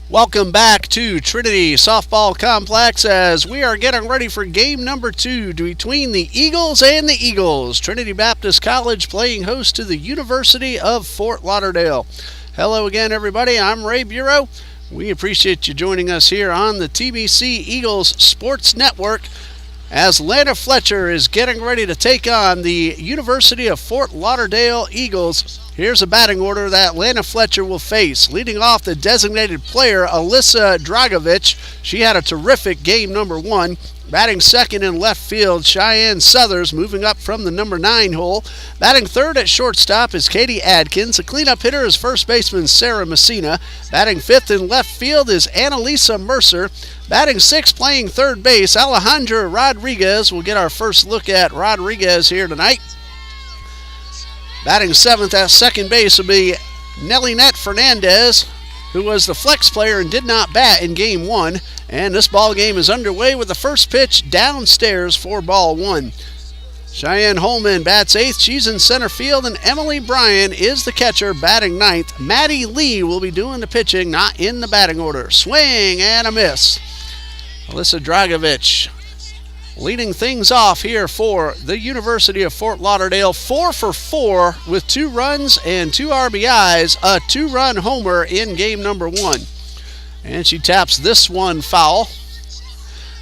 Welcome back to Trinity Softball Complex as we are getting ready for game number 2 between the Eagles and the Eagles. Trinity Baptist College playing host to the University of Fort Lauderdale. Hello again, everybody. I'm Ray Bureau. We appreciate you joining us here on the TBC Eagles Sports Network as Lana Fletcher is getting ready to take on the University of Fort Lauderdale Eagles. Here's a batting order that Lana Fletcher will face. Leading off, the designated player, Alyssa Dragovich. She had a terrific game number 1. Batting second in left field, Cheyenne Southers, moving up from the number 9 hole. Batting third at shortstop is Katie Adkins. The cleanup hitter is first baseman Sarah Messina. Batting fifth in left field is Annalisa Mercer. Batting sixth, playing third base, Alejandra Rodriguez. We'll get our first look at Rodriguez here tonight. Batting seventh at second base will be Nelinette Fernandez, who was the flex player and did not bat in game 1. And this ball game is underway with the first pitch downstairs for ball 1. Cheyenne Holman bats 8th. She's in center field, and Emily Bryan is the catcher batting 9th. Maddie Lee will be doing the pitching, not in the batting order. Swing and a miss. Alyssa Dragovich leading things off here for the University of Fort Lauderdale. 4 for 4 with 2 runs and 2 RBIs. A 2-run homer in game number 1. And she taps this one foul.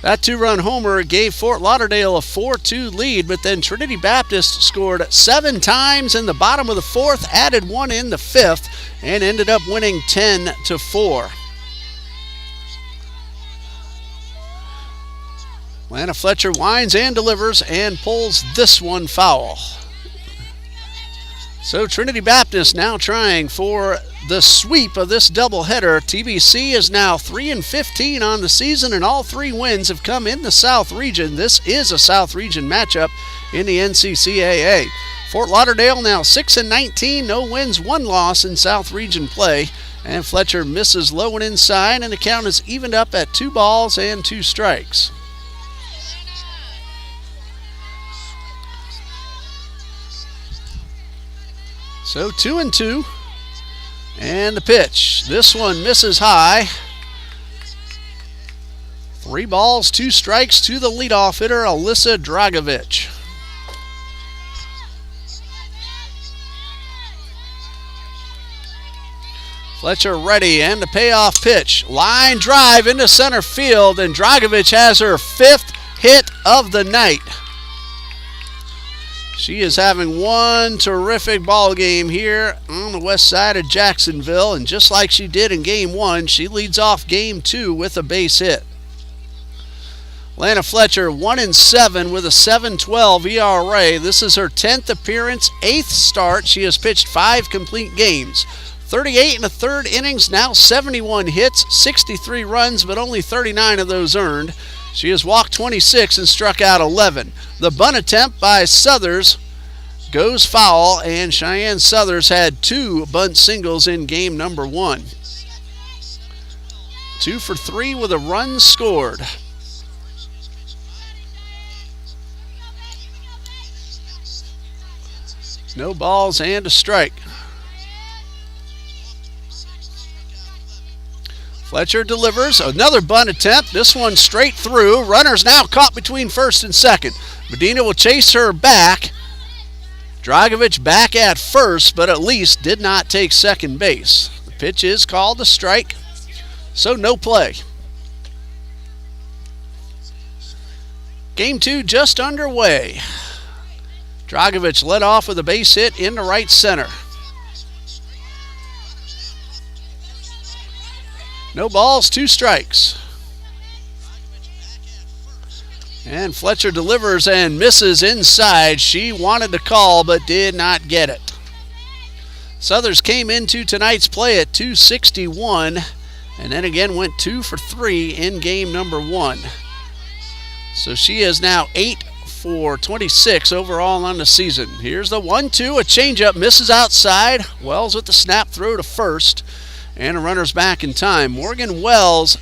That 2-run homer gave Fort Lauderdale a 4-2 lead, but then Trinity Baptist scored 7 times in the bottom of the 4th, added 1 in the 5th, and ended up winning 10-4. Lana Fletcher winds and delivers and pulls this one foul. So Trinity Baptist now trying for the sweep of this doubleheader. TBC is now 3-15 on the season, and all 3 wins have come in the South Region. This is a South Region matchup in the NCCAA. Fort Lauderdale now 6-19, no wins, 1 loss in South Region play. And Fletcher misses low and inside, and the count is evened up at 2 balls and 2 strikes. So 2-2. And the pitch. This one misses high. 3 balls, 2 strikes to the leadoff hitter, Alyssa Dragovich. Fletcher ready, and the payoff pitch. Line drive into center field, and Dragovich has her 5th hit of the night. She is having one terrific ball game here on the west side of Jacksonville, and just like she did in game 1, she leads off game 2 with a base hit. Lana Fletcher 1-7 with a 7.12 ERA. This is her 10th appearance, 8th start. She has pitched 5 complete games. 38 1/3 innings, now 71 hits, 63 runs, but only 39 of those earned. She has walked 26 and struck out 11. The bunt attempt by Southers goes foul, and Cheyenne Southers had 2 bunt singles in game number 1. 2 for 3 with a run scored. No balls and a strike. Fletcher delivers another bunt attempt. This one straight through. Runners now caught between first and second. Medina will chase her back. Dragovich back at first, but at least did not take second base. The pitch is called a strike, so no play. Game 2 just underway. Dragovich led off with a base hit into right center. No balls, 2 strikes. And Fletcher delivers and misses inside. She wanted to call but did not get it. Southers came into tonight's play at 261 and then again went 2 for 3 in game number 1. So she is now 8 for 26 overall on the season. Here's the 1-2, a changeup, misses outside. Wells with the snap throw to first. And a runner's back in time. Morgan Wells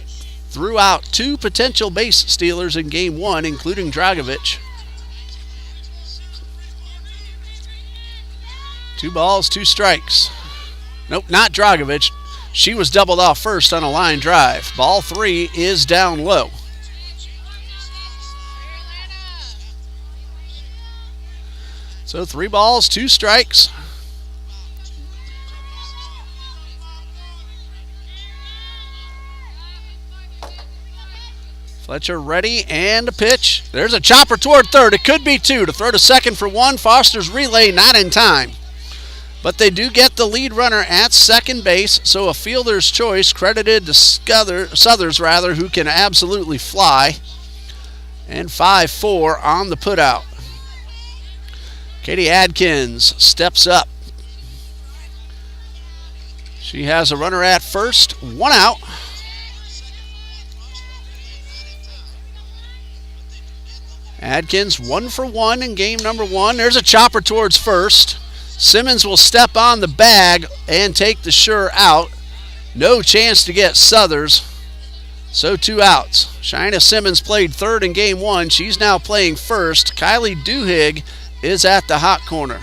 threw out 2 potential base stealers in game 1, including Dragovich. 2 balls, 2 strikes. Nope, not Dragovich. She was doubled off first on a line drive. Ball 3 is down low. So 3 balls, 2 strikes. Fletcher ready and a pitch. There's a chopper toward third. It could be 2 to throw to second for 1. Foster's relay not in time. But they do get the lead runner at second base, so a fielder's choice credited to Southers, who can absolutely fly. And 5-4 on the putout. Katie Adkins steps up. She has a runner at first, 1 out. Adkins 1 for 1 in game number 1. There's a chopper towards first. Simmons will step on the bag and take the sure out. No chance to get Southers. So 2 outs. Cheyenne Simmons played third in game 1. She's now playing first. Kylie Duhigg is at the hot corner.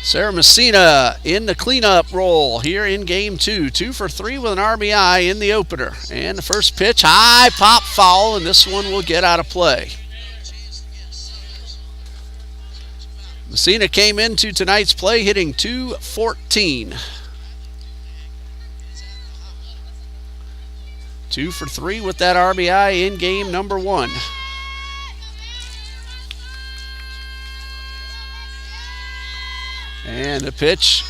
Sarah Messina in the cleanup role here in game 2. 2 for 3 with an RBI in the opener. And the first pitch, high pop foul, and this one will get out of play. Messina came into tonight's play hitting .214. 2 for 3 with that RBI in game number 1. And the pitch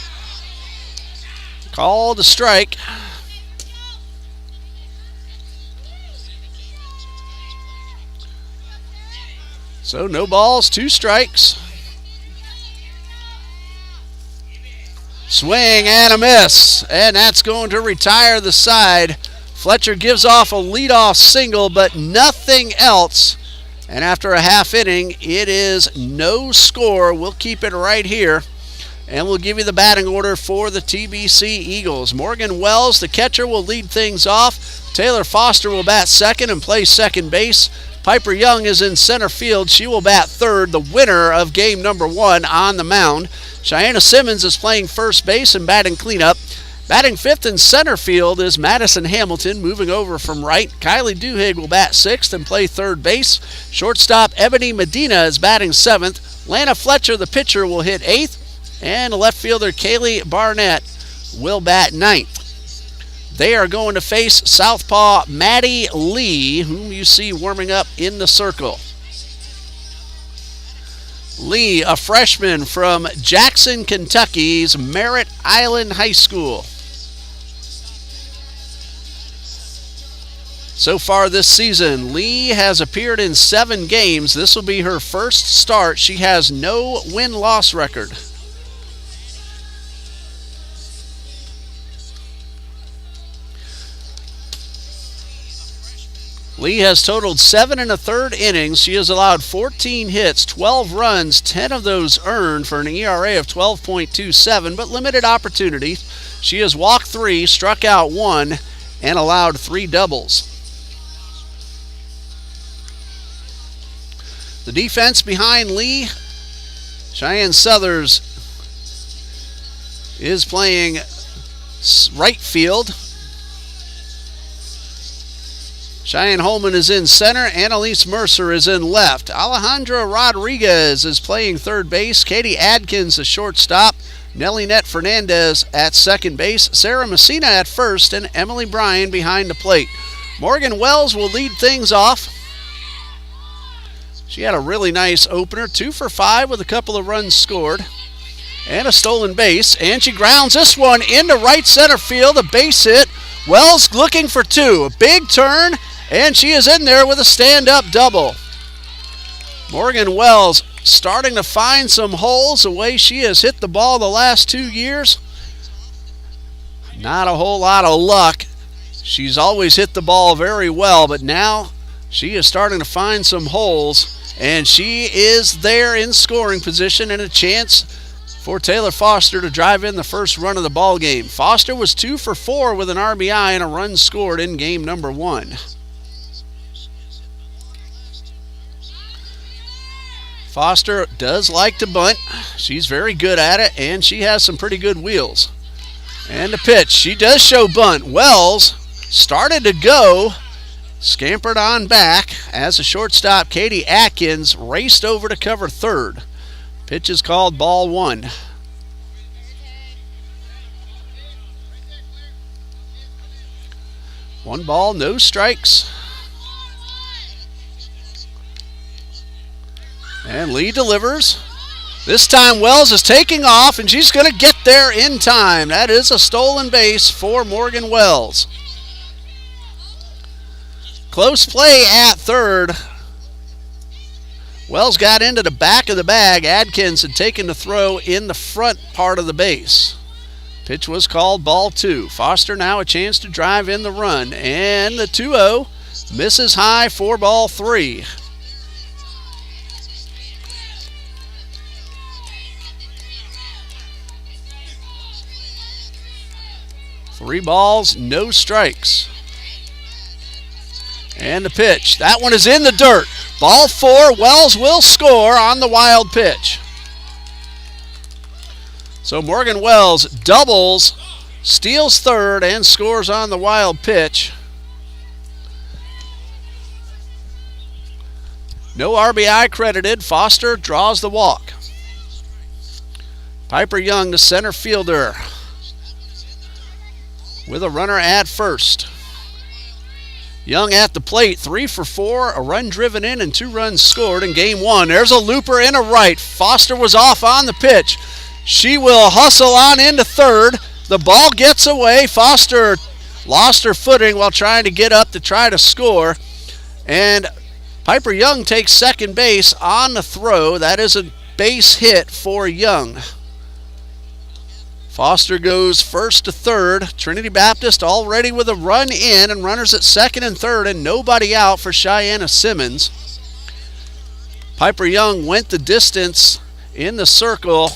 called a strike. So no balls, 2 strikes. Swing and a miss, and that's going to retire the side. Fletcher gives off a leadoff single, but nothing else. And after a half inning, it is no score. We'll keep it right here. And we'll give you the batting order for the TBC Eagles. Morgan Wells, the catcher, will lead things off. Taylor Foster will bat second and play second base. Piper Young is in center field. She will bat third, the winner of game number 1 on the mound. Cheyenne Simmons is playing first base and batting cleanup. Batting fifth in center field is Madison Hamilton, moving over from right. Kylie Duhigg will bat sixth and play third base. Shortstop Ebony Medina is batting seventh. Lana Fletcher, the pitcher, will hit eighth. And left fielder Kaylee Barnett will bat ninth. They are going to face southpaw Maddie Lee, whom you see warming up in the circle. Lee, a freshman from Jackson, Kentucky's Merritt Island High School. So far this season, Lee has appeared in 7 games. This will be her first start. She has no win-loss record. Lee has totaled 7 1/3 innings. She has allowed 14 hits, 12 runs, 10 of those earned for an ERA of 12.27, but limited opportunity. She has walked 3, struck out 1, and allowed 3 doubles. The defense behind Lee, Cheyenne Southers is playing right field. Cheyenne Holman is in center. Annalise Mercer is in left. Alejandra Rodriguez is playing third base. Katie Adkins, the shortstop. Nelly Net Fernandez at second base. Sarah Messina at first. And Emily Bryan behind the plate. Morgan Wells will lead things off. She had a really nice opener. 2 for 5 with a couple of runs scored. And a stolen base. And she grounds this one into right center field. A base hit. Wells looking for 2. A big turn. And she is in there with a stand-up double. Morgan Wells starting to find some holes the way she has hit the ball the last 2 years. Not a whole lot of luck. She's always hit the ball very well, but now she is starting to find some holes, and she is there in scoring position and a chance for Taylor Foster to drive in the first run of the ball game. Foster was 2 for 4 with an RBI and a run scored in game number 1. Foster does like to bunt. She's very good at it, and she has some pretty good wheels. And the pitch. She does show bunt. Wells started to go, scampered on back as a shortstop, Katie Atkins, raced over to cover third. Pitch is called ball one. One ball, no strikes. And Lee delivers. This time Wells is taking off, and she's going to get there in time. That is a stolen base for Morgan Wells. Close play at third. Wells got into the back of the bag. Adkins had taken the throw in the front part of the base. Pitch was called ball two. Foster now a chance to drive in the run. And the 2-0 misses high for ball three. Three balls, no strikes. And the pitch. That one is in the dirt. Ball four. Wells will score on the wild pitch. So Morgan Wells doubles, steals third, and scores on the wild pitch. No RBI credited. Foster draws the walk. Piper Young, the center fielder, with a runner at first. Young at the plate, 3 for 4, a run driven in and 2 runs scored in game one. There's a looper and a right. Foster was off on the pitch. She will hustle on into third. The ball gets away. Foster lost her footing while trying to get up to try to score. And Piper Young takes second base on the throw. That is a base hit for Young. Foster goes first to third. Trinity Baptist already with a run in and runners at second and third and nobody out for Cheyenne Simmons. Piper Young went the distance in the circle.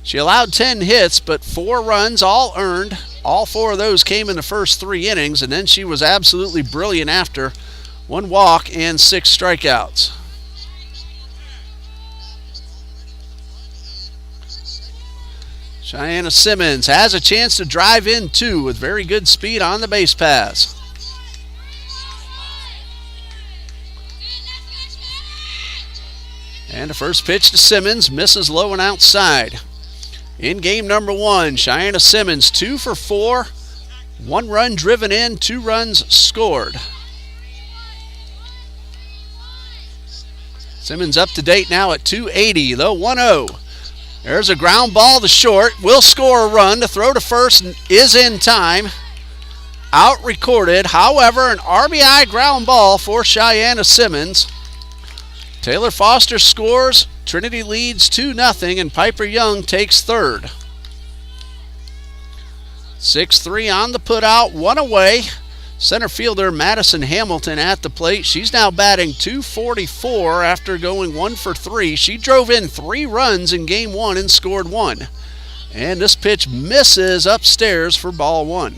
She allowed 10 hits, but 4 runs, all earned. All 4 of those came in the first 3 innings, and then she was absolutely brilliant after. 1 walk and 6 strikeouts. Cheyenne Simmons has a chance to drive in 2 with very good speed on the base pass. And the first pitch to Simmons misses low and outside. In game number 1, Cheyenne Simmons 2 for 4, 1 run driven in, 2 runs scored. Simmons up to date now at 280, the 1-0. There's a ground ball to short. Will score a run. The throw to first is in time. Out recorded. However, an RBI ground ball for Cheyenne Simmons. Taylor Foster scores. Trinity leads 2-0, and Piper Young takes third. 6-3 on the putout. 1 away. Center fielder Madison Hamilton at the plate. She's now batting .244 after going 1 for 3. She drove in 3 runs in game 1 and scored 1. And this pitch misses upstairs for ball 1.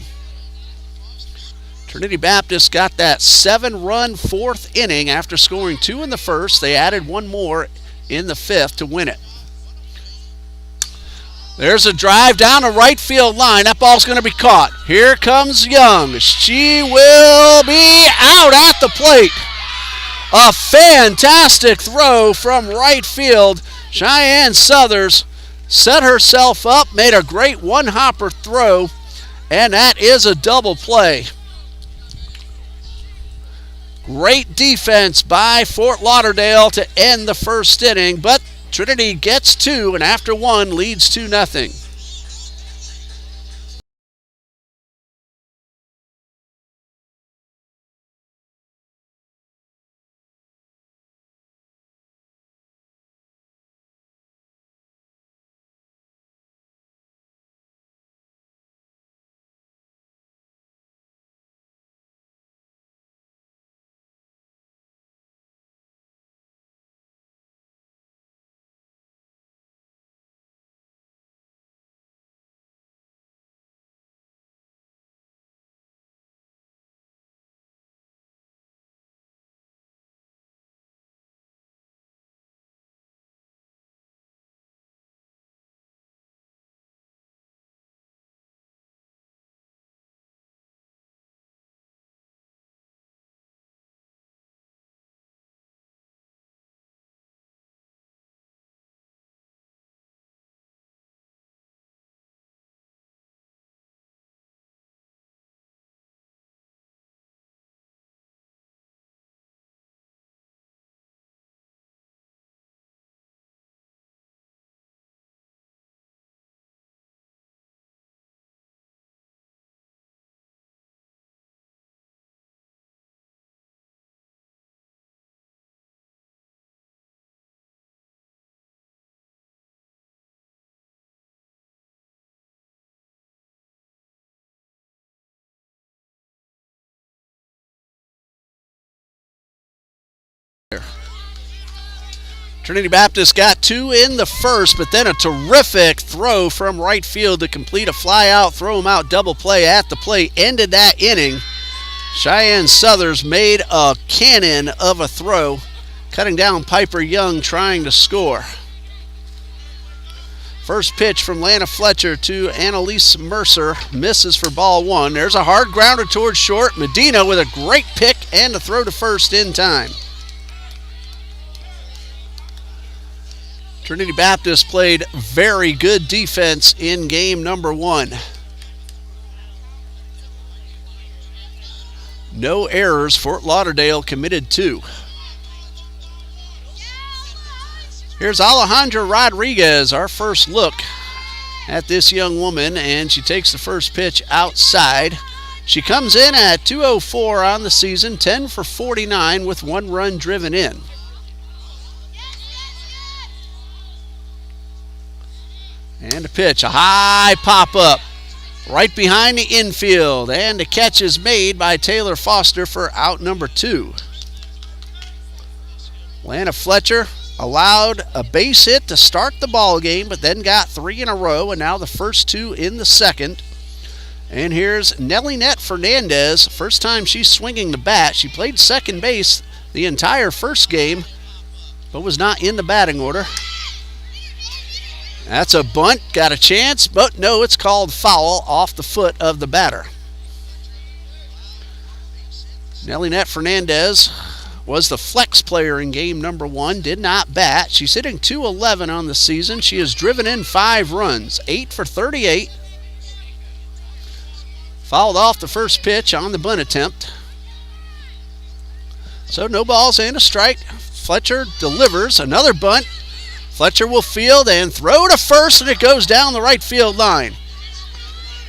Trinity Baptist got that 7-run 4th inning after scoring 2 in the first. They added 1 more in the 5th to win it. There's a drive down the right field line. That ball's going to be caught. Here comes Young. She will be out at the plate. A fantastic throw from right field. Cheyenne Southers set herself up, made a great one-hopper throw, and that is a double play. Great defense by Fort Lauderdale to end the first inning, but Trinity gets 2, and after 1 leads 2-0. Trinity Baptist got 2 in the first, but then a terrific throw from right field to complete a fly out, throw him out double play at the plate, ended that inning. Cheyenne Southers made a cannon of a throw, cutting down Piper Young trying to score. First pitch from Lana Fletcher to Annalise Mercer, misses for ball 1. There's a hard grounder towards short. Medina with a great pick and a throw to first in time. Trinity Baptist played very good defense in game number 1. No errors. Fort Lauderdale committed 2. Here's Alejandra Rodriguez, our first look at this young woman, and she takes the first pitch outside. She comes in at 204 on the season, 10 for 49 with 1 run driven in. And a pitch, a high pop-up right behind the infield, and the catch is made by Taylor Foster for out number 2. Lana Fletcher allowed a base hit to start the ball game, but then got 3 in a row, and now the first 2 in the second. And here's Nellinette Fernandez. First time she's swinging the bat. She played second base the entire first game, but was not in the batting order. That's a bunt, got a chance, but no, it's called foul off the foot of the batter. Nellinette Fernandez was the flex player in game number 1, did not bat. She's hitting .211 on the season. She has driven in 5 runs, 8 for 38. Fouled off the first pitch on the bunt attempt. So no balls and a strike. Fletcher delivers another bunt. Fletcher will field and throw to first, and it goes down the right field line.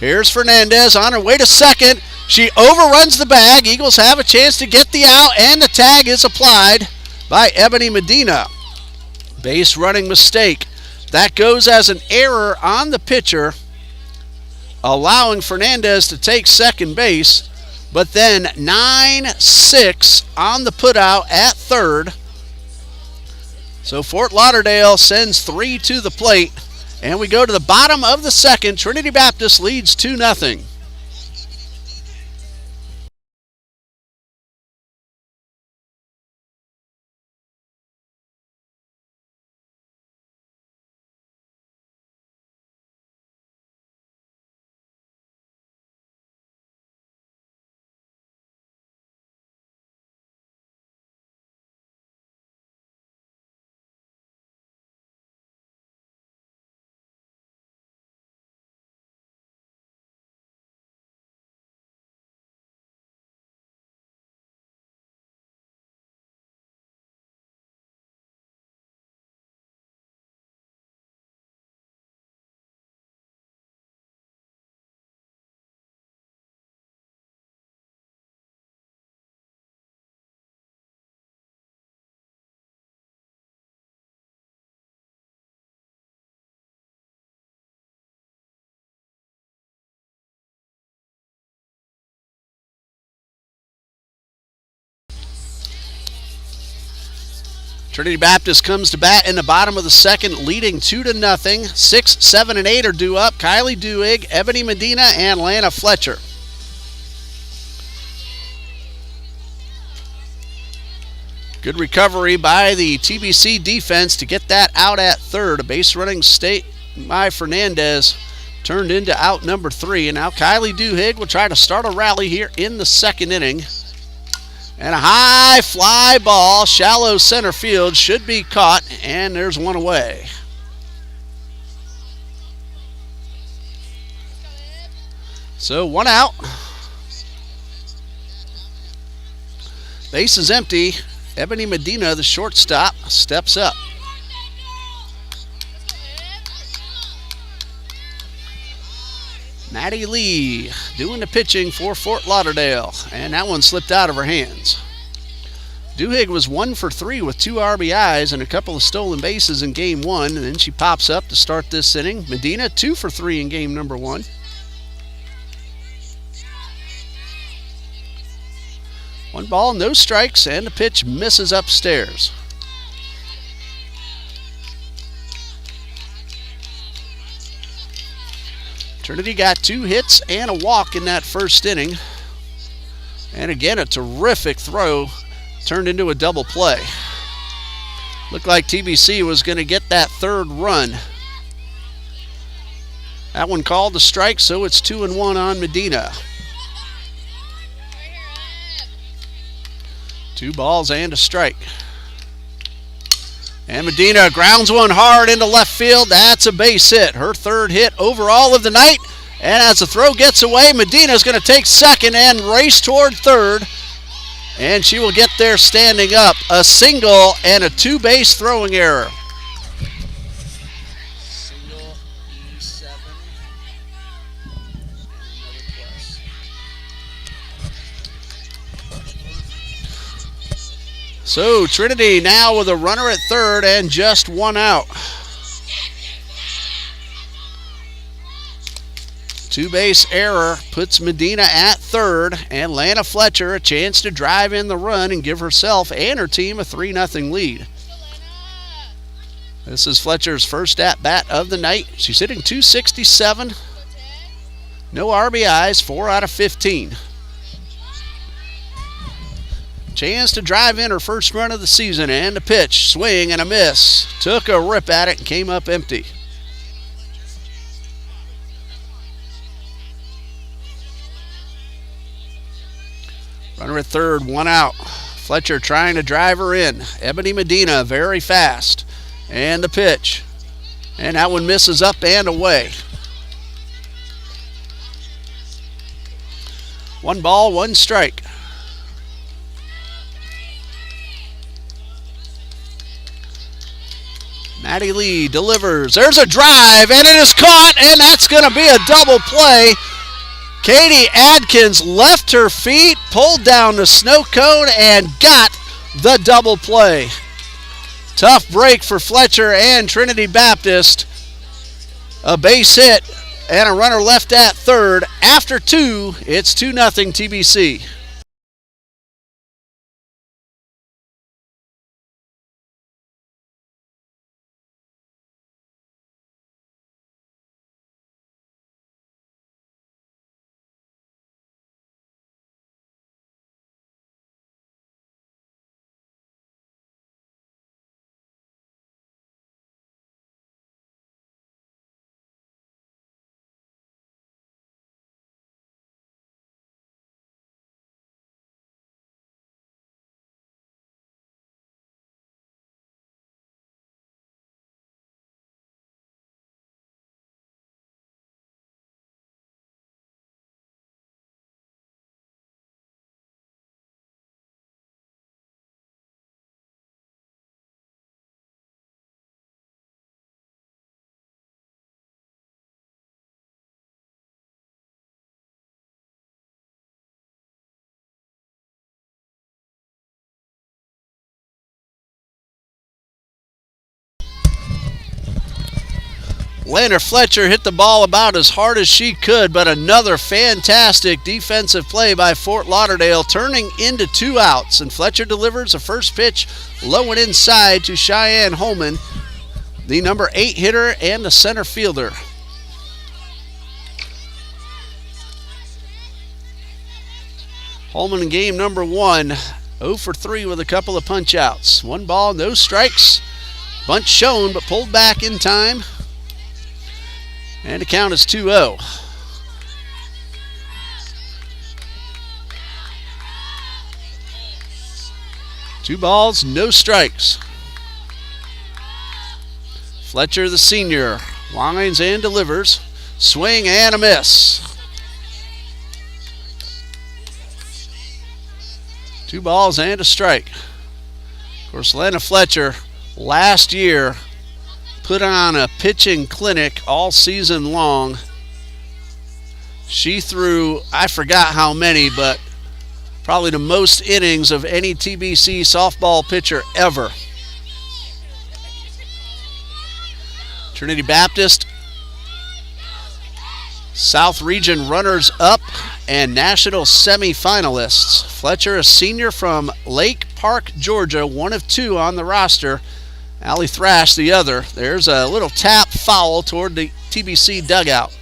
Here's Fernandez on her way to second. She overruns the bag. Eagles have a chance to get the out, and the tag is applied by Ebony Medina. Base running mistake. That goes as an error on the pitcher, allowing Fernandez to take second base, but then 9-6 on the putout at third. So Fort Lauderdale sends 3 to the plate, and we go to the bottom of the second. Trinity Baptist leads 2-0. Trinity Baptist comes to bat in the bottom of the second, leading 2-0. 6, 7, and 8 are due up. Kylie Duhigg, Ebony Medina, and Lana Fletcher. Good recovery by the TBC defense to get that out at third. A base running mistake by Fernandez turned into out number 3. And now Kylie Duhigg will try to start a rally here in the second inning. And a high fly ball, shallow center field, should be caught, and there's one away. So 1 out. Base is empty. Ebony Medina, the shortstop, steps up. Maddie Lee doing the pitching for Fort Lauderdale, and that one slipped out of her hands. Duhigg was 1 for 3 with 2 RBIs and a couple of stolen bases in game 1, and then she pops up to start this inning. Medina 2 for 3 in game number 1. One ball, no strikes, and the pitch misses upstairs. Trinity got 2 hits and a walk in that first inning. And again, a terrific throw turned into a double play. Looked like TBC was going to get that third run. That one called a strike, so it's 2-1 on Medina. 2 balls and a strike. And Medina grounds one hard into left field. That's a base hit. Her third hit overall of the night. And as the throw gets away, Medina's going to take second and race toward third. And she will get there standing up. A single and a 2-base throwing error. Single E7. So Trinity now with a runner at third and just 1 out. 2-base error puts Medina at third, and Lana Fletcher a chance to drive in the run and give herself and her team a 3-0 lead. This is Fletcher's first at-bat of the night. She's hitting .267. No RBIs, 4 out of 15. Chance to drive in her first run of the season, and a pitch, swing and a miss. Took a rip at it and came up empty. Runner at third, 1 out. Fletcher trying to drive her in. Ebony Medina very fast. And the pitch. And that one misses up and away. 1 ball, 1 strike. Maddie Lee delivers. There's a drive, and it is caught, and that's going to be a double play. Katie Adkins left her feet, pulled down the snow cone, and got the double play. Tough break for Fletcher and Trinity Baptist. A base hit and a runner left at third. After 2, it's 2-0 TBC. Lana Fletcher hit the ball about as hard as she could, but another fantastic defensive play by Fort Lauderdale, turning into 2 outs. And Fletcher delivers a first pitch low and inside to Cheyenne Holman, the number 8 hitter and the center fielder. Holman in game number 1, 0 for 3 with a couple of punch outs. 1 ball, no strikes. Bunt shown, but pulled back in time. And the count is 2-0. Two balls, no strikes. Fletcher, the senior, lines and delivers. Swing and a miss. 2 balls and a strike. Of course, Lana Fletcher last year put on a pitching clinic all season long. She threw, I forgot how many, but probably the most innings of any TBC softball pitcher ever. Trinity Baptist South Region runners-up and national semifinalists. Fletcher, a senior from Lake Park, Georgia, one of two on the roster. Allie Thrash, the other. There's a little tap foul toward the TBC dugout.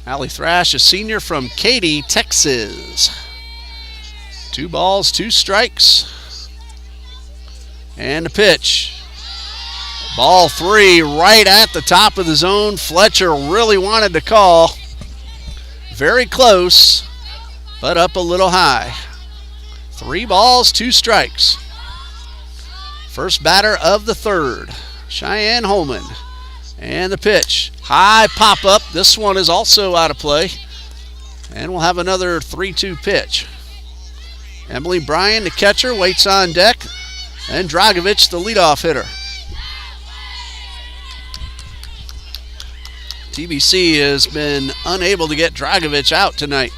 Allie Thrash, a senior from Katy, Texas. 2 balls, 2 strikes. And a pitch. Ball 3 right at the top of the zone. Fletcher really wanted to call. Very close, but up a little high. 3 balls, 2 strikes. First batter of the third, Cheyenne Holman. And the pitch. High pop-up. This one is also out of play. And we'll have another 3-2 pitch. Emily Bryan, the catcher, waits on deck. And Dragovich, the leadoff hitter. TBC has been unable to get Dragovich out tonight.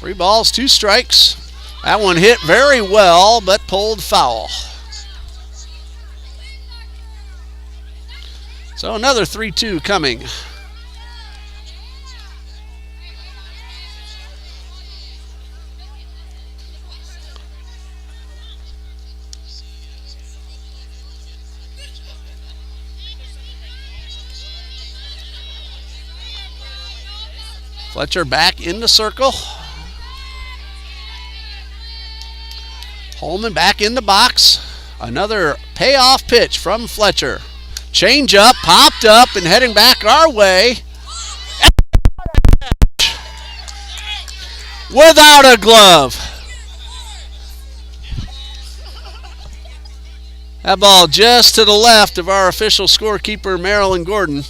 3 balls, 2 strikes. That one hit very well, but pulled foul. So another 3-2 coming. Fletcher back in the circle. Holman back in the box. Another payoff pitch from Fletcher. Change up, popped up, and heading back our way. Without a glove. That ball just to the left of our official scorekeeper, Marilyn Gordon.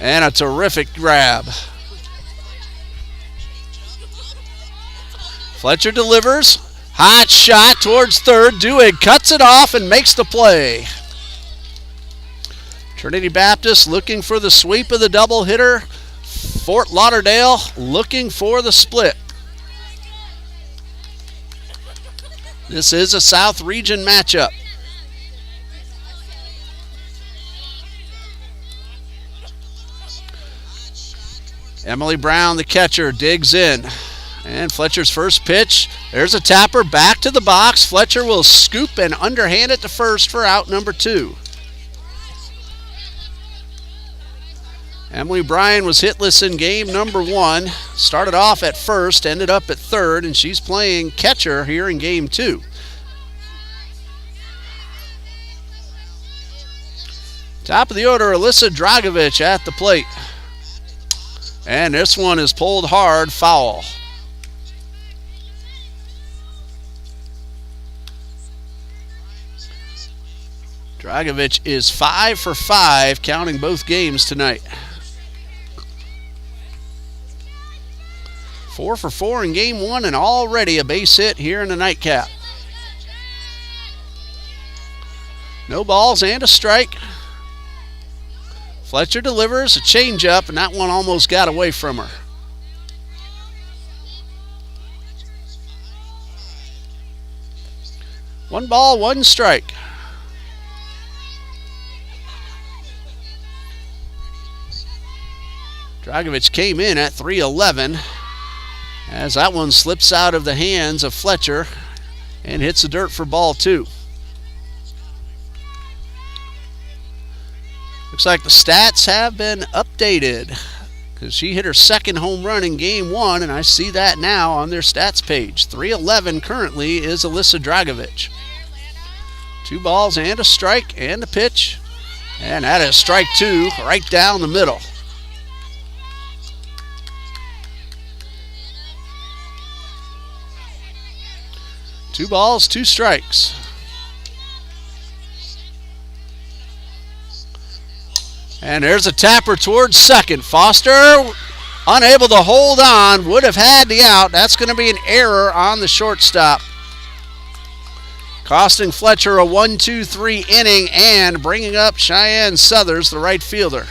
And a terrific grab. Fletcher delivers. Hot shot towards third. Duig cuts it off and makes the play. Trinity Baptist looking for the sweep of the double hitter. Fort Lauderdale looking for the split. This is a South Region matchup. Emily Brown, the catcher, digs in. And Fletcher's first pitch. There's a tapper back to the box. Fletcher will scoop and underhand it to first for out number 2. Emily Bryan was hitless in game number 1. Started off at first, ended up at third, and she's playing catcher here in game 2. Top of the order, Alyssa Dragovich at the plate. And this one is pulled hard, foul. Dragovich is 5 for 5, counting both games tonight. 4 for 4 in game 1 and already a base hit here in the nightcap. No balls and a strike. Fletcher delivers a changeup, and that one almost got away from her. One ball, one strike. Dragovich came in at 311 as that one slips out of the hands of Fletcher and hits the dirt for ball 2. Looks like the stats have been updated because she hit her second home run in game 1, and I see that now on their stats page. 311 currently is Alyssa Dragovich. 2 balls and a strike and a pitch, and that is strike 2 right down the middle. Two balls, 2 strikes. And there's a tapper towards second. Foster unable to hold on, would have had the out. That's going to be an error on the shortstop, costing Fletcher a 1-2-3 inning and bringing up Cheyenne Southers, the right fielder.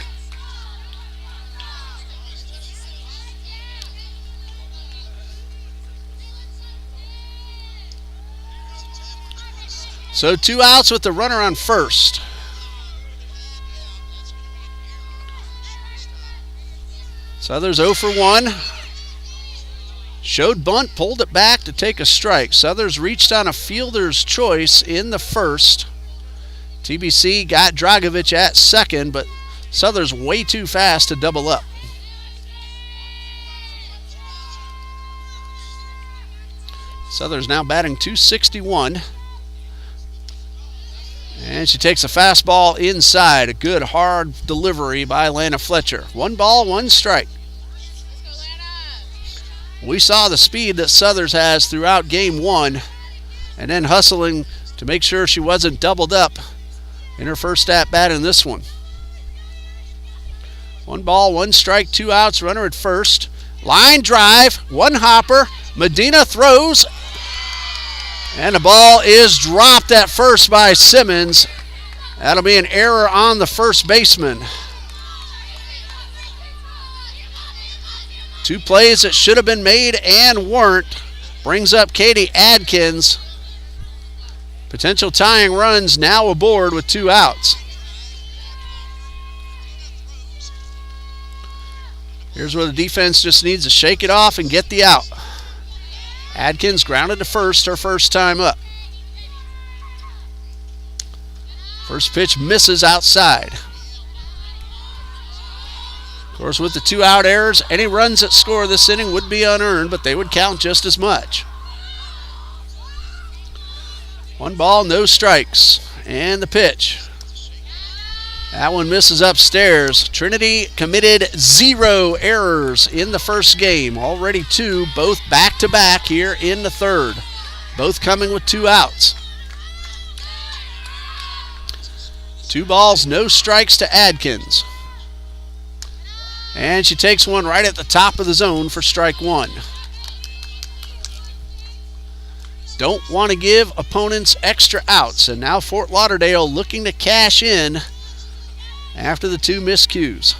So 2 outs with the runner on first. Southers 0 for 1. Showed bunt, pulled it back to take a strike. Southers reached on a fielder's choice in the first. TBC got Dragovich at second, but Southers way too fast to double up. Southers now batting .261. And she takes a fastball inside. A good hard delivery by Lana Fletcher. 1 ball, 1 strike. We saw the speed that Southers has throughout game 1, and then hustling to make sure she wasn't doubled up in her first at-bat in this one. 1 ball, 1 strike, 2 outs, runner at first. Line drive, 1 hopper. Medina throws, and the ball is dropped at first by Simmons. That'll be an error on the first baseman. 2 plays that should have been made and weren't. Brings up Katie Adkins. Potential tying runs now aboard with 2 outs. Here's where the defense just needs to shake it off and get the out. Adkins grounded to first, her first time up. First pitch misses outside. Of course, with the 2 out errors, any runs that score this inning would be unearned, but they would count just as much. 1 ball, no strikes. And the pitch. That one misses upstairs. Trinity committed 0 errors in the first game. Already 2, both back-to-back here in the third. Both coming with 2 outs. 2 balls, no strikes to Adkins. And she takes one right at the top of the zone for strike 1. Don't want to give opponents extra outs. And now Fort Lauderdale looking to cash in after the 2 miscues.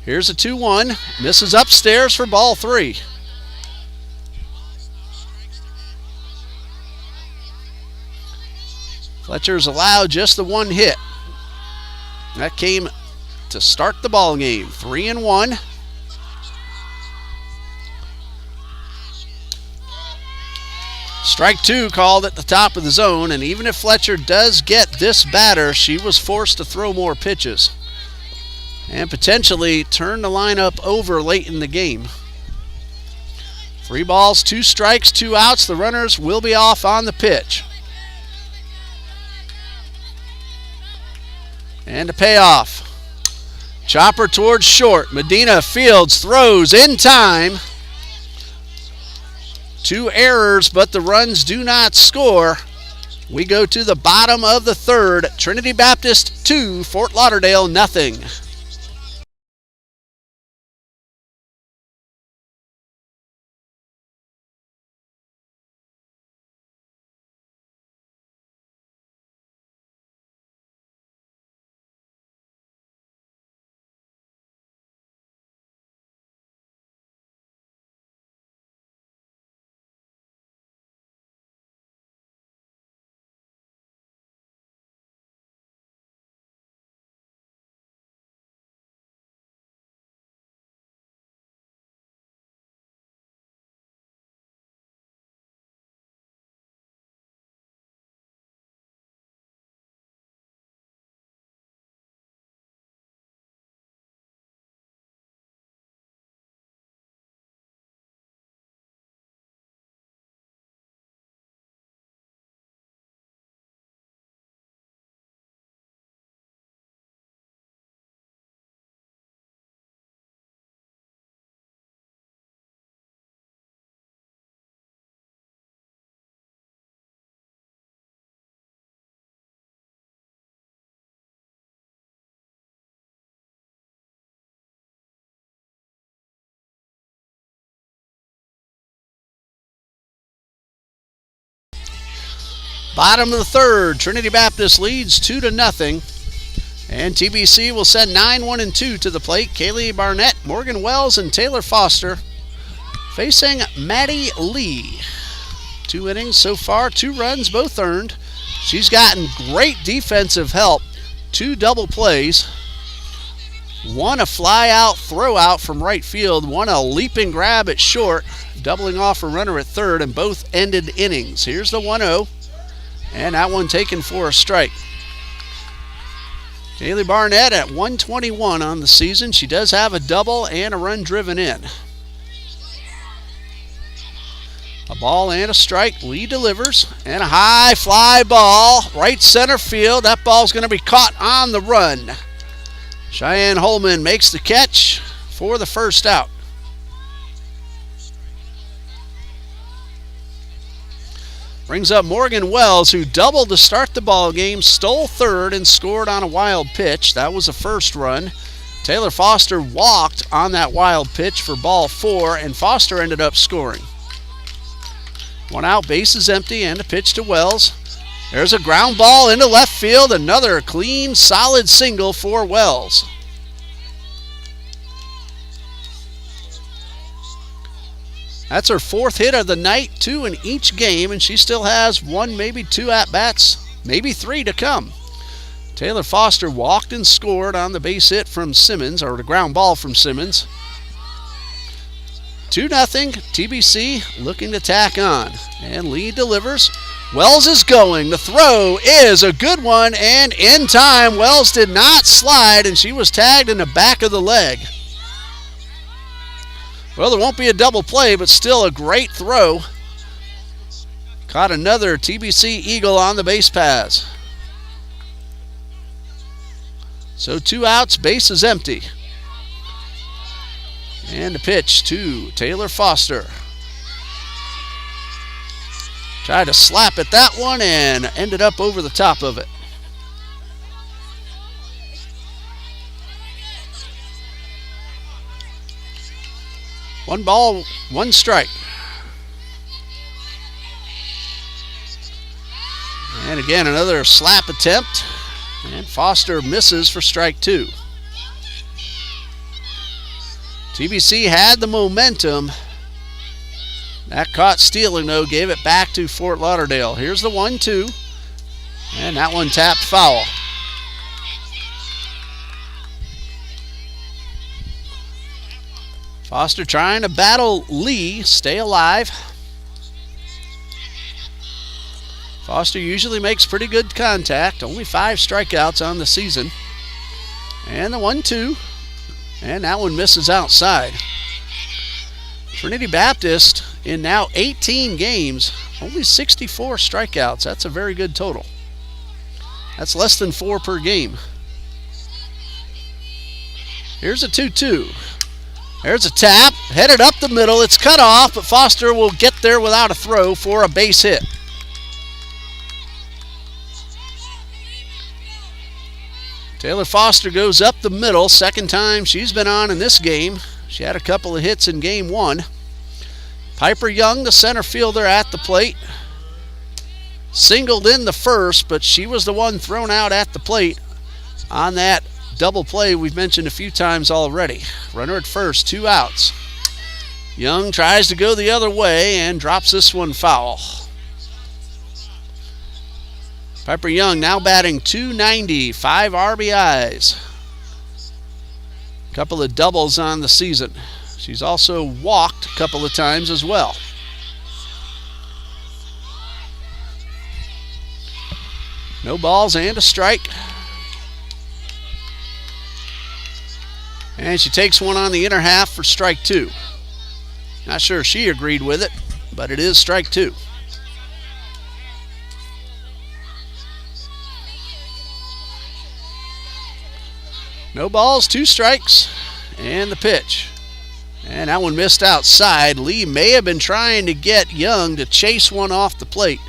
Here's a 2-1. Misses upstairs for ball 3. Fletcher's allowed just the 1 hit. That came to start the ball game. 3-1. Strike 2 called at the top of the zone, and even if Fletcher does get this batter, she was forced to throw more pitches and potentially turn the lineup over late in the game. 3 balls, 2 strikes, 2 outs. The runners will be off on the pitch. And a payoff. Chopper towards short. Medina fields, throws in time. 2 errors, but the runs do not score. We go to the bottom of the third. Trinity Baptist 2, Fort Lauderdale nothing. Bottom of the third, Trinity Baptist leads 2-0. And TBC will send 9, 1, and 2 to the plate. Kaylee Barnett, Morgan Wells, and Taylor Foster facing Maddie Lee. 2 innings so far, 2 runs, both earned. She's gotten great defensive help. 2 double plays. One a fly out, throw out from right field. One a leaping grab at short, doubling off a runner at third, and both ended innings. Here's the 1-0, and that one taken for a strike. Kaylee Barnett at 121 on the season. She does have a double and a run driven in. A ball and a strike. Lee delivers, and a high fly ball, right center field. That ball's going to be caught on the run. Cheyenne Holman makes the catch for the first out. Brings up Morgan Wells, who doubled to start the ball game, stole third, and scored on a wild pitch. That was the first run. Taylor Foster walked on that wild pitch for ball 4, and Foster ended up scoring. 1 out, bases empty, and a pitch to Wells. There's a ground ball into left field. Another clean, solid single for Wells. That's her 4th hit of the night, 2 in each game, and she still has 1, maybe 2 at-bats, maybe 3 to come. Taylor Foster walked and scored on the base hit from Simmons, or the ground ball from Simmons. 2-0, TBC looking to tack on. And Lee delivers. Wells is going. The throw is a good one, and in time, Wells did not slide, and she was tagged in the back of the leg. Well, there won't be a double play, but still a great throw. Caught another TBC Eagle on the base paths. So 2 outs, base is empty. And a pitch to Taylor Foster. Tried to slap at that one and ended up over the top of it. One ball, 1 strike. And again, another slap attempt. And Foster misses for strike 2. TBC had the momentum. That caught stealing, though, gave it back to Fort Lauderdale. Here's the 1-2. And that one tapped foul. Foster trying to battle Lee, stay alive. Foster usually makes pretty good contact. Only 5 strikeouts on the season. And the 1-2. And that one misses outside. Trinity Baptist in now 18 games, only 64 strikeouts. That's a very good total. That's less than 4 per game. Here's a 2-2. There's a tap, headed up the middle. It's cut off, but Foster will get there without a throw for a base hit. Taylor Foster goes up the middle. Second time she's been on in this game. She had a couple of hits in game 1. Piper Young, the center fielder, at the plate. Singled in the first, but she was the one thrown out at the plate on that double play we've mentioned a few times already. Runner at first, 2 outs. Young tries to go the other way and drops this one foul. Piper Young now batting .290, 5 RBIs. Couple of doubles on the season. She's also walked a couple of times as well. No balls and a strike. And she takes one on the inner half for strike 2. Not sure she agreed with it, but it is strike 2. No balls, 2 strikes, and the pitch. And that one missed outside. Lee may have been trying to get Young to chase one off the plate.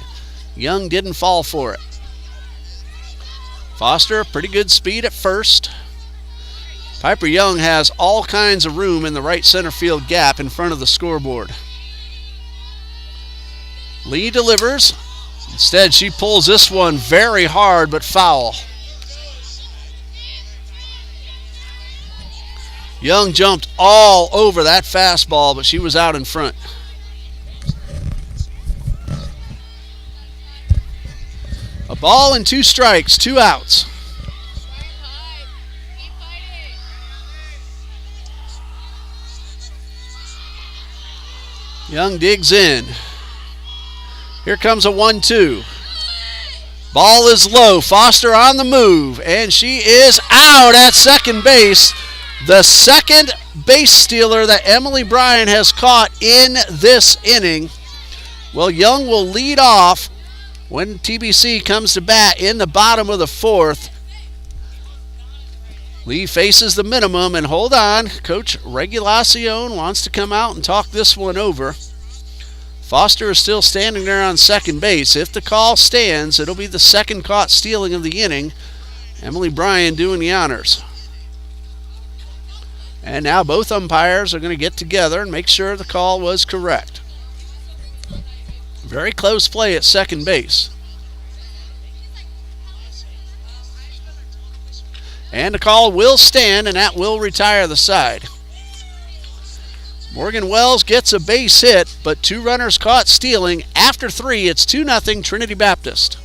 Young didn't fall for it. Foster, pretty good speed at first. Piper Young has all kinds of room in the right center field gap in front of the scoreboard. Lee delivers. Instead, she pulls this one very hard but foul. Young jumped all over that fastball, but she was out in front. A ball and 2 strikes, 2 outs. Young digs in. Here comes a 1-2. Ball is low. Foster on the move, and she is out at second base. The second base stealer that Emily Bryan has caught in this inning. Well, Young will lead off when TBC comes to bat in the bottom of the 4th. Lee faces the minimum, and hold on, Coach Regulacion wants to come out and talk this one over. Foster is still standing there on second base. If the call stands, it'll be the second caught stealing of the inning. Emily Bryan doing the honors. And now both umpires are going to get together and make sure the call was correct. Very close play at second base. And the call will stand, and that will retire the side. Morgan Wells gets a base hit, but 2 runners caught stealing. After 3, it's 2-0 Trinity Baptist.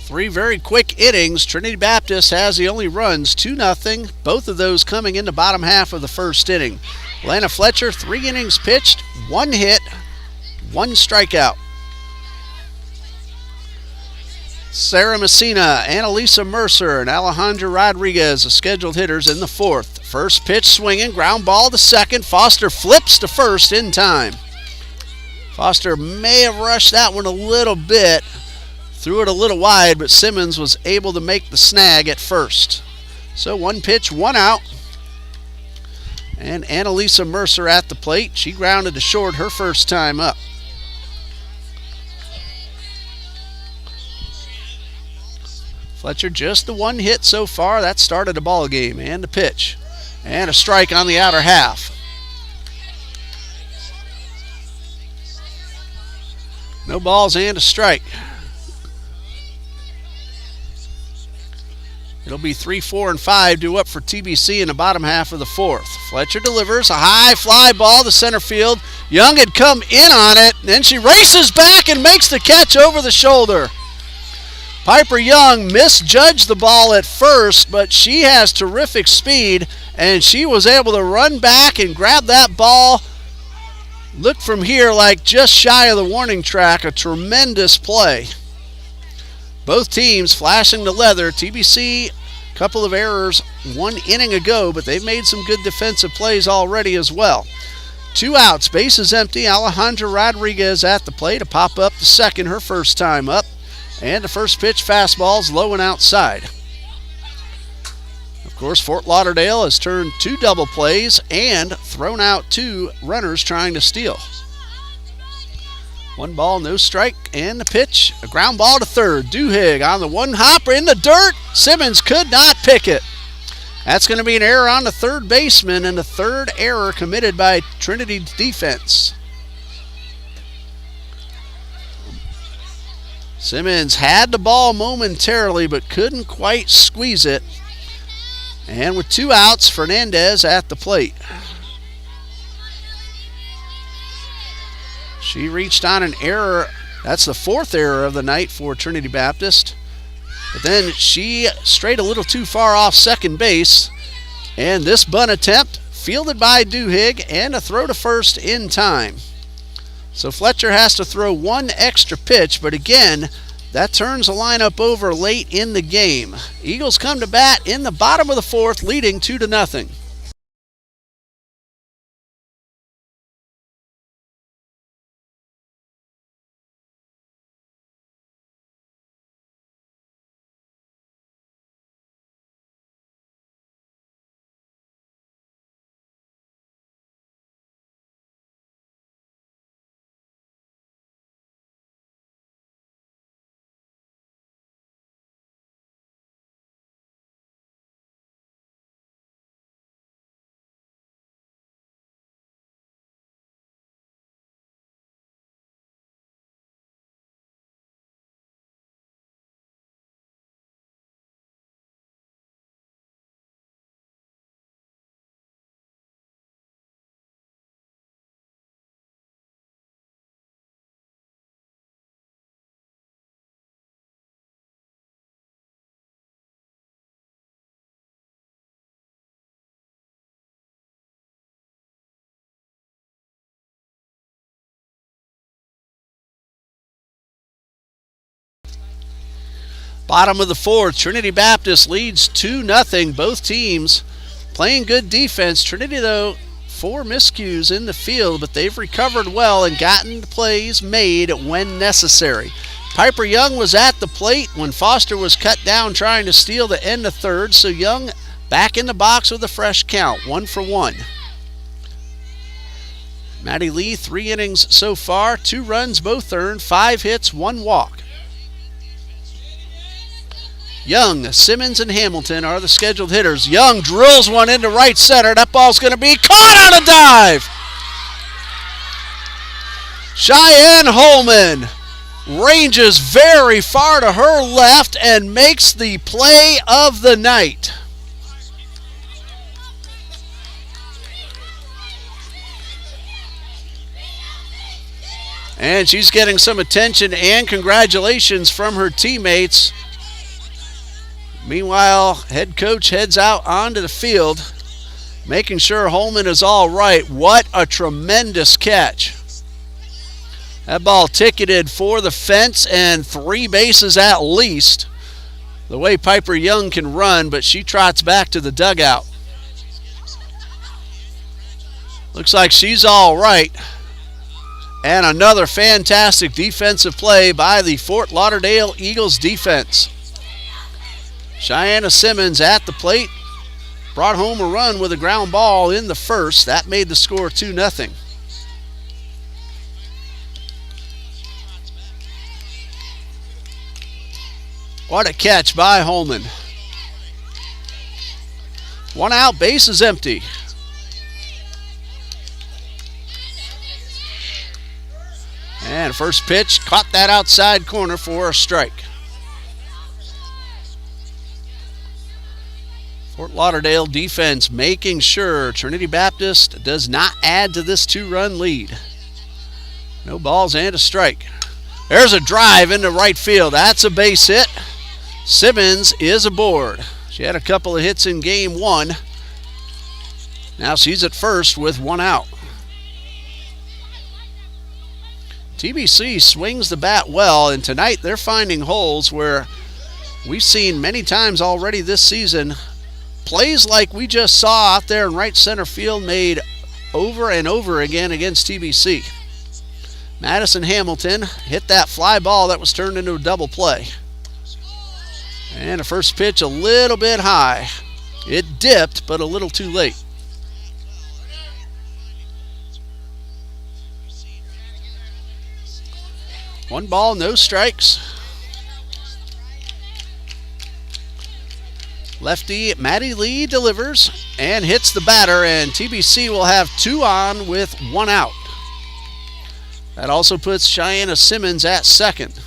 Three very quick innings. Trinity Baptist has the only runs, 2-0. Both of those coming in the bottom half of the first inning. Lana Fletcher, 3 innings pitched, 1 hit, 1 strikeout. Sarah Messina, Annalisa Mercer, and Alejandra Rodriguez, the scheduled hitters in the 4th. First pitch swinging, ground ball to second. Foster flips to first in time. Foster may have rushed that one a little bit. Threw it a little wide, but Simmons was able to make the snag at first. So 1 pitch, 1 out. And Annalisa Mercer at the plate. She grounded to short her first time up. Fletcher just the 1 hit so far. That started the ball game. And the pitch. And a strike on the outer half. No balls and a strike. It'll be 3, 4, and 5 due up for TBC in the bottom half of the 4th. Fletcher delivers a high fly ball to center field. Young had come in on it, and then she races back and makes the catch over the shoulder. Piper Young misjudged the ball at first, but she has terrific speed, and she was able to run back and grab that ball. Look from here like just shy of the warning track. A tremendous play. Both teams flashing the leather. TBC, a couple of errors 1 inning ago, but they've made some good defensive plays already as well. 2 outs, bases empty. Alejandra Rodriguez at the plate to pop up to second, her first time up. And the first pitch fastball's low and outside. Of course, Fort Lauderdale has turned 2 double plays and thrown out 2 runners trying to steal. 1 ball, no strike, and the pitch, a ground ball to third. Duhigg on the 1-hopper in the dirt. Simmons could not pick it. That's going to be an error on the third baseman, and the 3rd error committed by Trinity defense. Simmons had the ball momentarily, but couldn't quite squeeze it. And with 2 outs, Fernandez at the plate. She reached on an error. That's the 4th error of the night for Trinity Baptist. But then she strayed a little too far off second base. And this bunt attempt fielded by Duhigg and a throw to first in time. So Fletcher has to throw 1 extra pitch, but again, That turns the lineup over late in the game. Eagles come to bat in the bottom of the fourth, leading 2-0. Bottom of the fourth, Trinity Baptist leads 2-0. Both teams playing good defense. Trinity, though, 4 miscues in the field, but they've recovered well and gotten plays made when necessary. Piper Young was at the plate when Foster was cut down trying to steal the end of third, so Young back in the box with a fresh count, 1-for-1. Maddie Lee, 3 innings so far, 2 runs both earned, 5 hits, 1 walk. Young, Simmons, and Hamilton are the scheduled hitters. Young drills one into right center. That ball's going to be caught on a dive. Cheyenne Holman ranges very far to her left and makes the play of the night. And she's getting some attention and congratulations from her teammates. Meanwhile, head coach heads out onto the field, making sure Holman is all right. What a tremendous catch. That ball ticketed for the fence and 3 bases at least. The way Piper Young can run, but she trots back to the dugout. Looks like she's all right. And another fantastic defensive play by the Fort Lauderdale Eagles defense. Cheyenne Simmons at the plate brought home a run with a ground ball in the first. That made the score 2-0. What a catch by Holman. 1 out, base is empty. And first pitch, caught that outside corner for a strike. Fort Lauderdale defense making sure Trinity Baptist does not add to this 2-run lead. No balls and a strike. There's a drive into right field. That's a base hit. Simmons is aboard. She had a couple of hits in game 1. Now she's at first with 1 out. TBC swings the bat well, and tonight they're finding holes where we've seen many times already this season plays like we just saw out there in right center field made over and over again against TBC. Madison Hamilton hit that fly ball that was turned into a double play. And the first pitch a little bit high. It dipped, but a little too late. One ball, no strikes. Lefty Maddie Lee delivers and hits the batter, and TBC will have 2 on with 1 out. That also puts Cheyenne Simmons at second.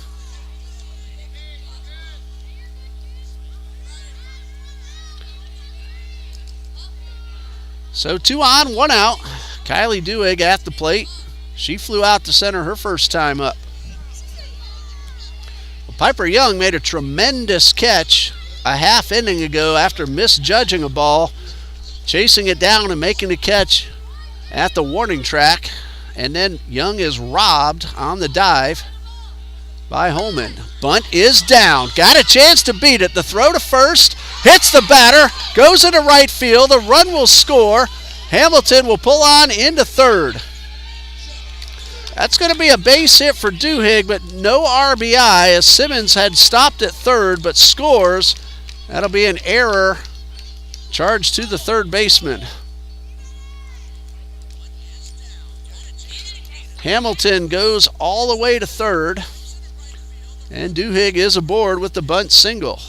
So 2 on, 1 out. Kylie Dewig at the plate. She flew out to center her first time up. Well, Piper Young made a tremendous catch a half inning ago after misjudging a ball, chasing it down and making the catch at the warning track. And then Young is robbed on the dive. by Holman. Bunt is down. Got a chance to beat it. The throw to first. Hits the batter. Goes into right field. A run will score. Hamilton will pull on into third. That's going to be a base hit for Duhigg, but no RBI as Simmons had stopped at third but scores. That'll be an error charged to the third baseman. Hamilton goes all the way to third, and Duhigg is aboard with the bunt single.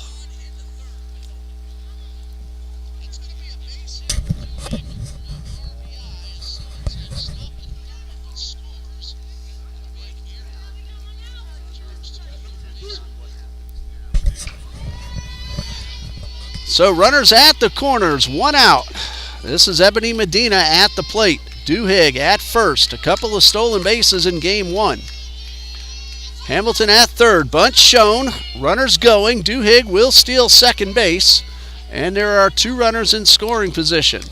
So runners at the corners, one out. This is Ebony Medina at the plate. Duhigg at first. A couple of stolen bases in game one. Hamilton at third. Bunt shown. Runners going. Duhigg will steal second base. And there are two runners in scoring position.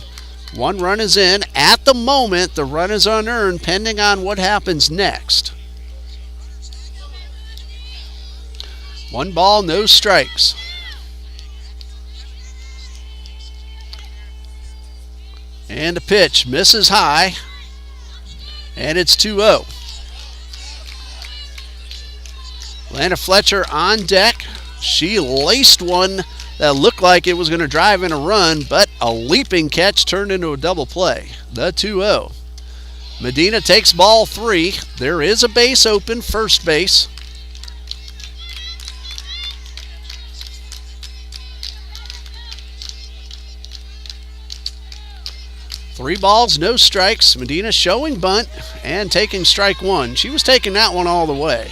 One run is in. At the moment, the run is unearned pending on what happens next. 1 ball, no strikes. And a pitch misses high, and it's 2-0. Lana Fletcher on deck. She laced one that looked like it was going to drive in a run, but a leaping catch turned into a double play. The 2-0. Medina takes ball 3. There is a base open, first base. Three balls, no strikes. Medina showing bunt and taking strike one. She was taking that one all the way.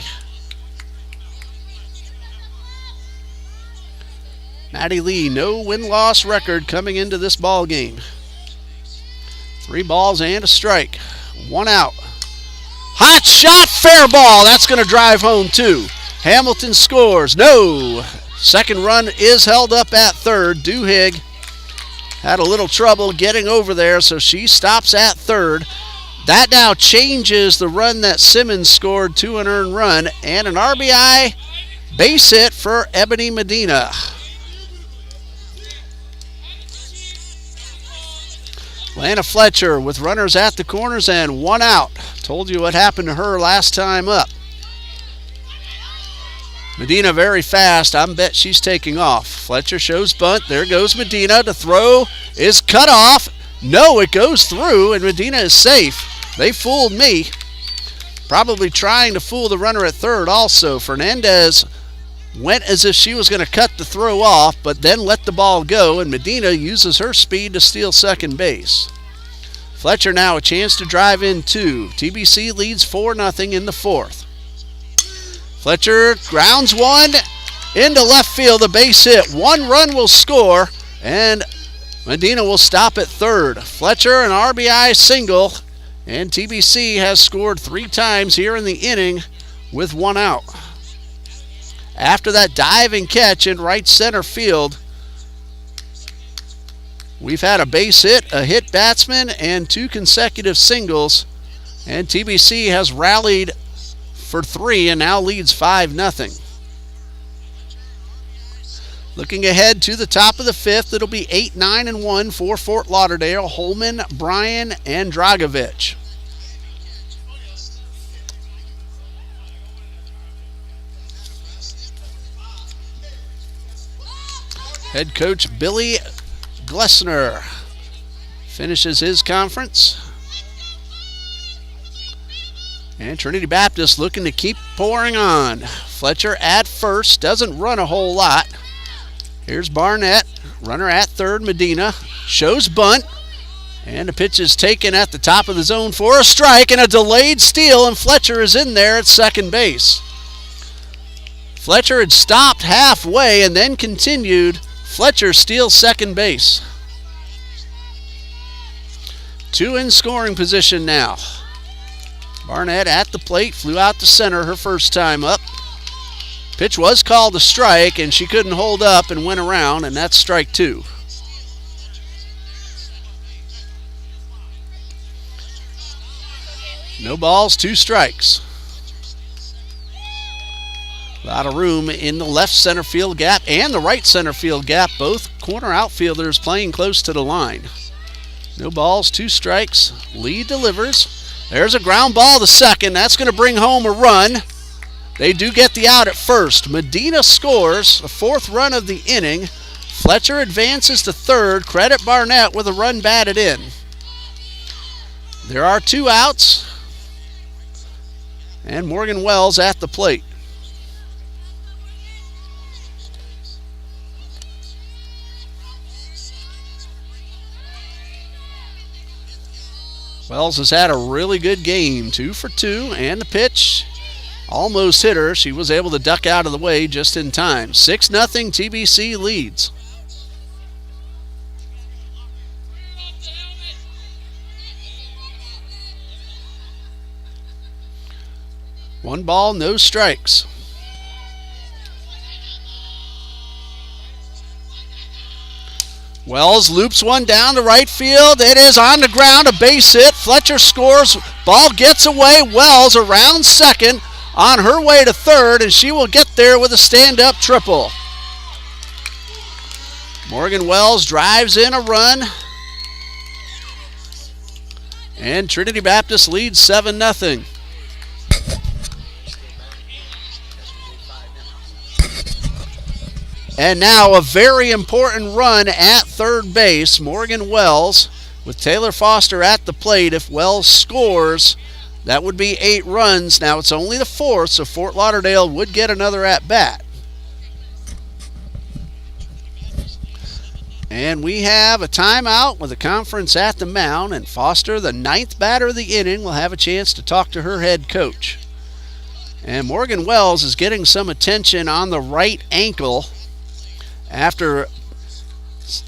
Maddie Lee, no win-loss record coming into this ball game. 3 balls and a strike. 1 out. Hot shot, fair ball. That's going to drive home too. Hamilton scores. No. Second run is held up at third. Duhigg had a little trouble getting over there, so she stops at third. That now changes the run that Simmons scored to an earned run, and an RBI base hit for Ebony Medina. Lana Fletcher with runners at the corners and 1 out. Told you what happened to her last time up. Medina very fast. I bet she's taking off. Fletcher shows bunt. There goes Medina. The throw is cut off. No, it goes through, and Medina is safe. They fooled me. Probably trying to fool the runner at third also. Fernandez went as if she was going to cut the throw off, but then let the ball go, and Medina uses her speed to steal second base. Fletcher now a chance to drive in 2. TBC leads 4-0 in the 4th. Fletcher grounds one into left field, a base hit. 1 run will score, and Medina will stop at third. Fletcher, an RBI single, and TBC has scored 3 times here in the inning with 1 out. After that diving catch in right center field, we've had a base hit, a hit batsman, and 2 consecutive singles, and TBC has rallied for 3 and now leads 5-0. Looking ahead to the top of the 5th, it'll be 8, 9, and 1 for Fort Lauderdale. Holman, Bryan, and Dragovich. Head coach Billy Glessner finishes his conference. And Trinity Baptist looking to keep pouring on. Fletcher at first, doesn't run a whole lot. Here's Barnett, runner at third. Medina shows bunt, and the pitch is taken at the top of the zone for a strike and a delayed steal, and Fletcher is in there at second base. Fletcher had stopped halfway and then continued. Fletcher steals second base. 2 in scoring position now. Barnett at the plate, flew out to center her first time up. Pitch was called a strike, and she couldn't hold up and went around, and that's strike 2. No balls, 2 strikes. A lot of room in the left center field gap and the right center field gap. Both corner outfielders playing close to the line. No balls, 2 strikes. Lee delivers. There's a ground ball to second. That's going to bring home a run. They do get the out at first. Medina scores the 4th run of the inning. Fletcher advances to third. Credit Barnett with a run batted in. There are 2 outs. And Morgan Wells at the plate. Wells has had a really good game. 2 for 2, and the pitch almost hit her. She was able to duck out of the way just in time. 6-0 TBC leads. One ball, no strikes. Wells loops one down to right field. It is on the ground, a base hit. Fletcher scores. Ball gets away. Wells around second, on her way to third, and she will get there with a stand-up triple. Morgan Wells drives in a run, and Trinity Baptist leads 7-0. And now a very important run at third base. Morgan Wells with Taylor Foster at the plate. If Wells scores, that would be 8 runs. Now it's only the 4th, so Fort Lauderdale would get another at-bat. And we have a timeout with a conference at the mound, and Foster, the 9th batter of the inning, will have a chance to talk to her head coach. And Morgan Wells is getting some attention on the right ankle after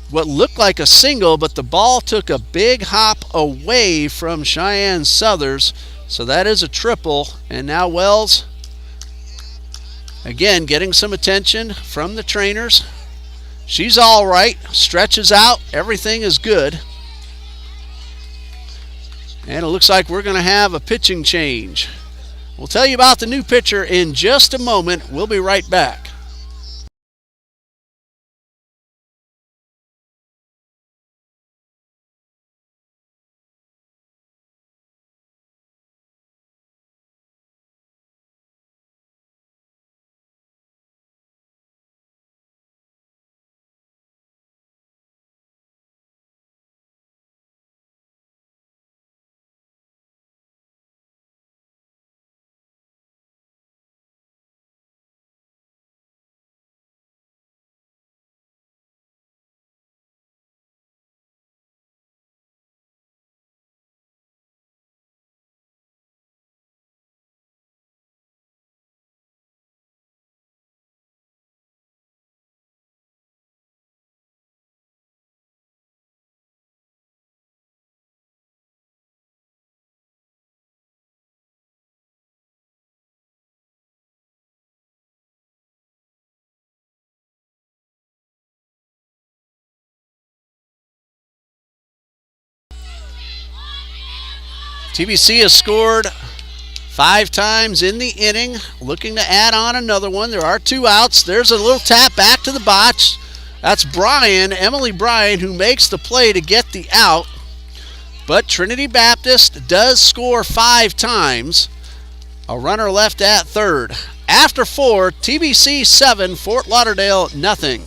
what looked like a single, but the ball took a big hop away from Cheyenne Southers. So that is a triple, and now Wells, again, getting some attention from the trainers. She's all right, stretches out, everything is good. And it looks like we're going to have a pitching change. We'll tell you about the new pitcher in just a moment. We'll be right back. TBC has scored 5 times in the inning, looking to add on another one. There are 2 outs. There's a little tap back to the box. That's Emily Bryan, who makes the play to get the out. But Trinity Baptist does score 5 times. A runner left at third. After 4, TBC 7, Fort Lauderdale nothing.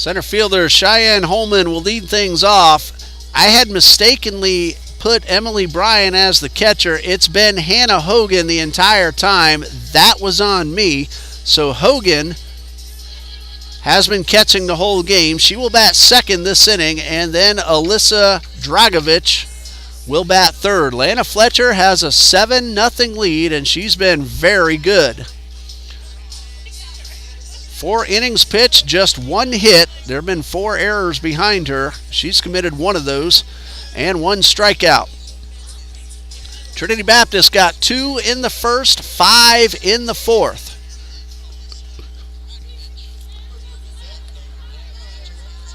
Center fielder Cheyenne Holman will lead things off. I had mistakenly put Emily Bryan as the catcher. It's been Hannah Hogan the entire time. That was on me. So Hogan has been catching the whole game. She will bat second this inning, and then Alyssa Dragovich will bat third. Lana Fletcher has a 7-0 lead, and she's been very good. 4 innings pitched, just 1 hit. There have been 4 errors behind her. She's committed 1 of those, and 1 strikeout. Trinity Baptist got 2 in the first, 5 in the fourth.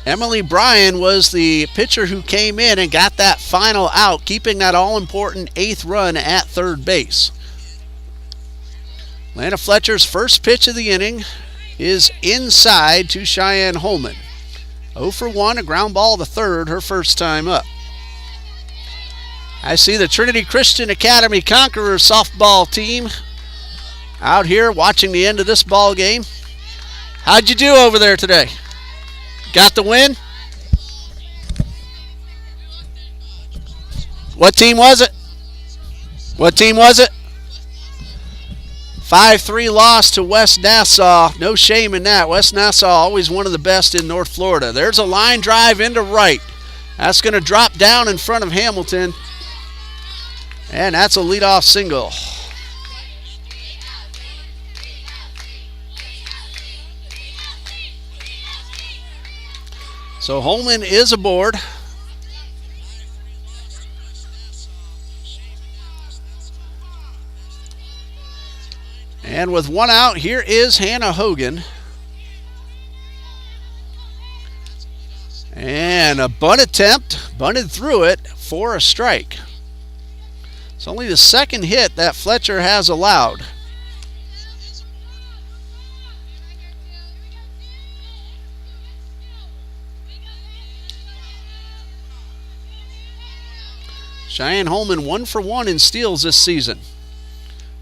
Emily Bryan was the pitcher who came in and got that final out, keeping that all-important 8th run at third base. Lana Fletcher's first pitch of the inning is inside to Cheyenne Holman. 0 for 1, a ground ball to third, her first time up. I see the Trinity Christian Academy Conquerors softball team out here watching the end of this ball game. How'd you do over there today? Got the win? What team was it? What team was it? 5-3 loss to West Nassau. No shame in that. West Nassau always one of the best in North Florida. There's a line drive into right. That's going to drop down in front of Hamilton. And that's a leadoff single. So Holman is aboard. And with 1 out, here is Hannah Hogan. And a bunt attempt, bunted through it for a strike. It's only the second hit that Fletcher has allowed. Cheyenne Holman 1 for 1 in steals this season.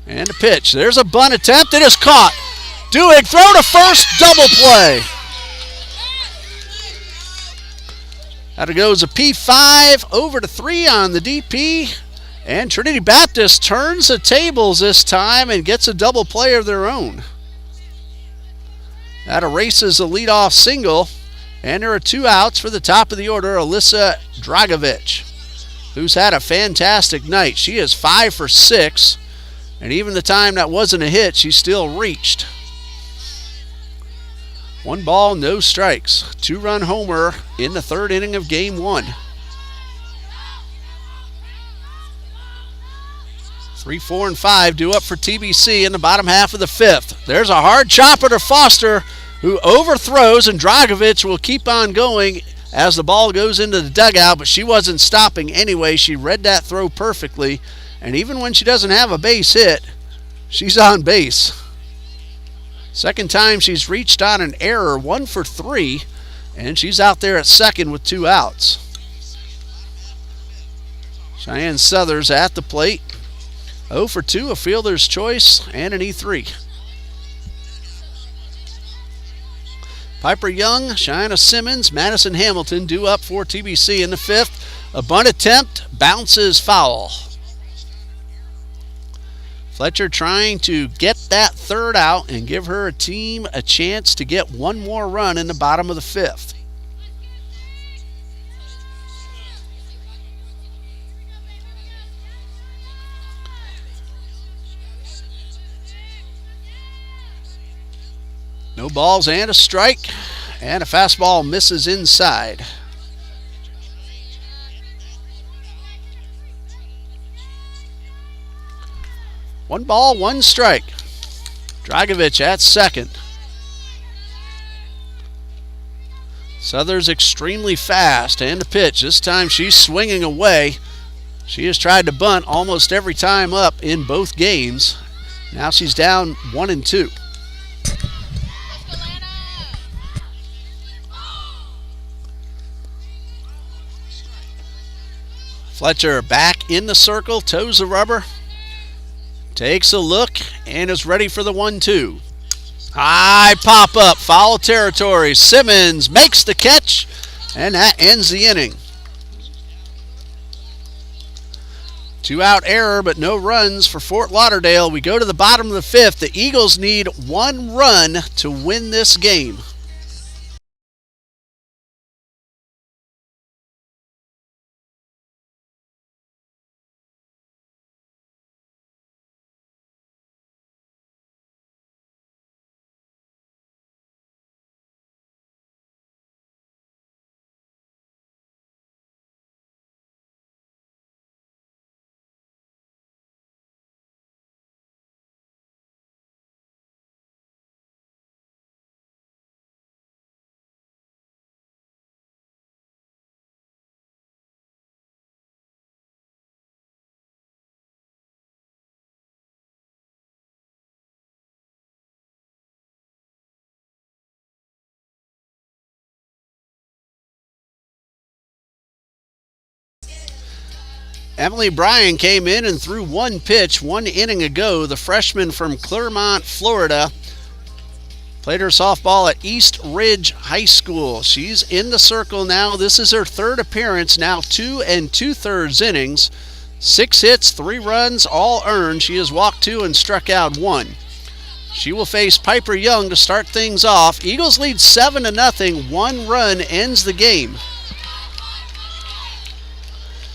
And a pitch. There's a bunt attempt. It is caught. Duig throw to first. Double play. That goes a P5 over to 3 on the DP. And Trinity Baptist turns the tables this time and gets a double play of their own. That erases a leadoff single. And there are 2 outs for the top of the order, Alyssa Dragovich, who's had a fantastic night. She is 5 for 6. And even the time that wasn't a hit, she still reached. 1 ball, no strikes. 2-run homer in the 3rd inning of Game 1. 3, 4, and 5 due up for TBC in the bottom half of the 5th. There's a hard chopper to Foster, who overthrows, and Dragovich will keep on going as the ball goes into the dugout, but she wasn't stopping anyway. She read that throw perfectly. And even when she doesn't have a base hit, she's on base. Second time she's reached on an error, 1 for 3, and she's out there at second with 2 outs. Cheyenne Southers at the plate. 0 for 2, a fielder's choice, and an E3. Piper Young, Cheyenne Simmons, Madison Hamilton due up for TBC in the 5th. A bunt attempt bounces foul. Fletcher trying to get that 3rd out and give her team a chance to get 1 more run in the bottom of the 5th. No balls and a strike, and a fastball misses inside. One ball, 1 strike. Dragovich at second. Southers extremely fast, and a pitch. This time she's swinging away. She has tried to bunt almost every time up in both games. Now she's down 1-2. Fletcher back in the circle, toes the rubber. Takes a look and is ready for the 1-2. High pop up, foul territory. Simmons makes the catch, and that ends the inning. 2-out error, but no runs for Fort Lauderdale. We go to the bottom of the fifth. The Eagles need 1 run to win this game. Emily Bryan came in and threw 1 pitch 1 inning ago. The freshman from Clermont, Florida, played her softball at East Ridge High School. She's in the circle now. This is her 3rd appearance, now 2 2/3 innings. 6 hits, 3 runs, all earned. She has walked 2 and struck out 1. She will face Piper Young to start things off. Eagles lead 7-0. 1 run ends the game.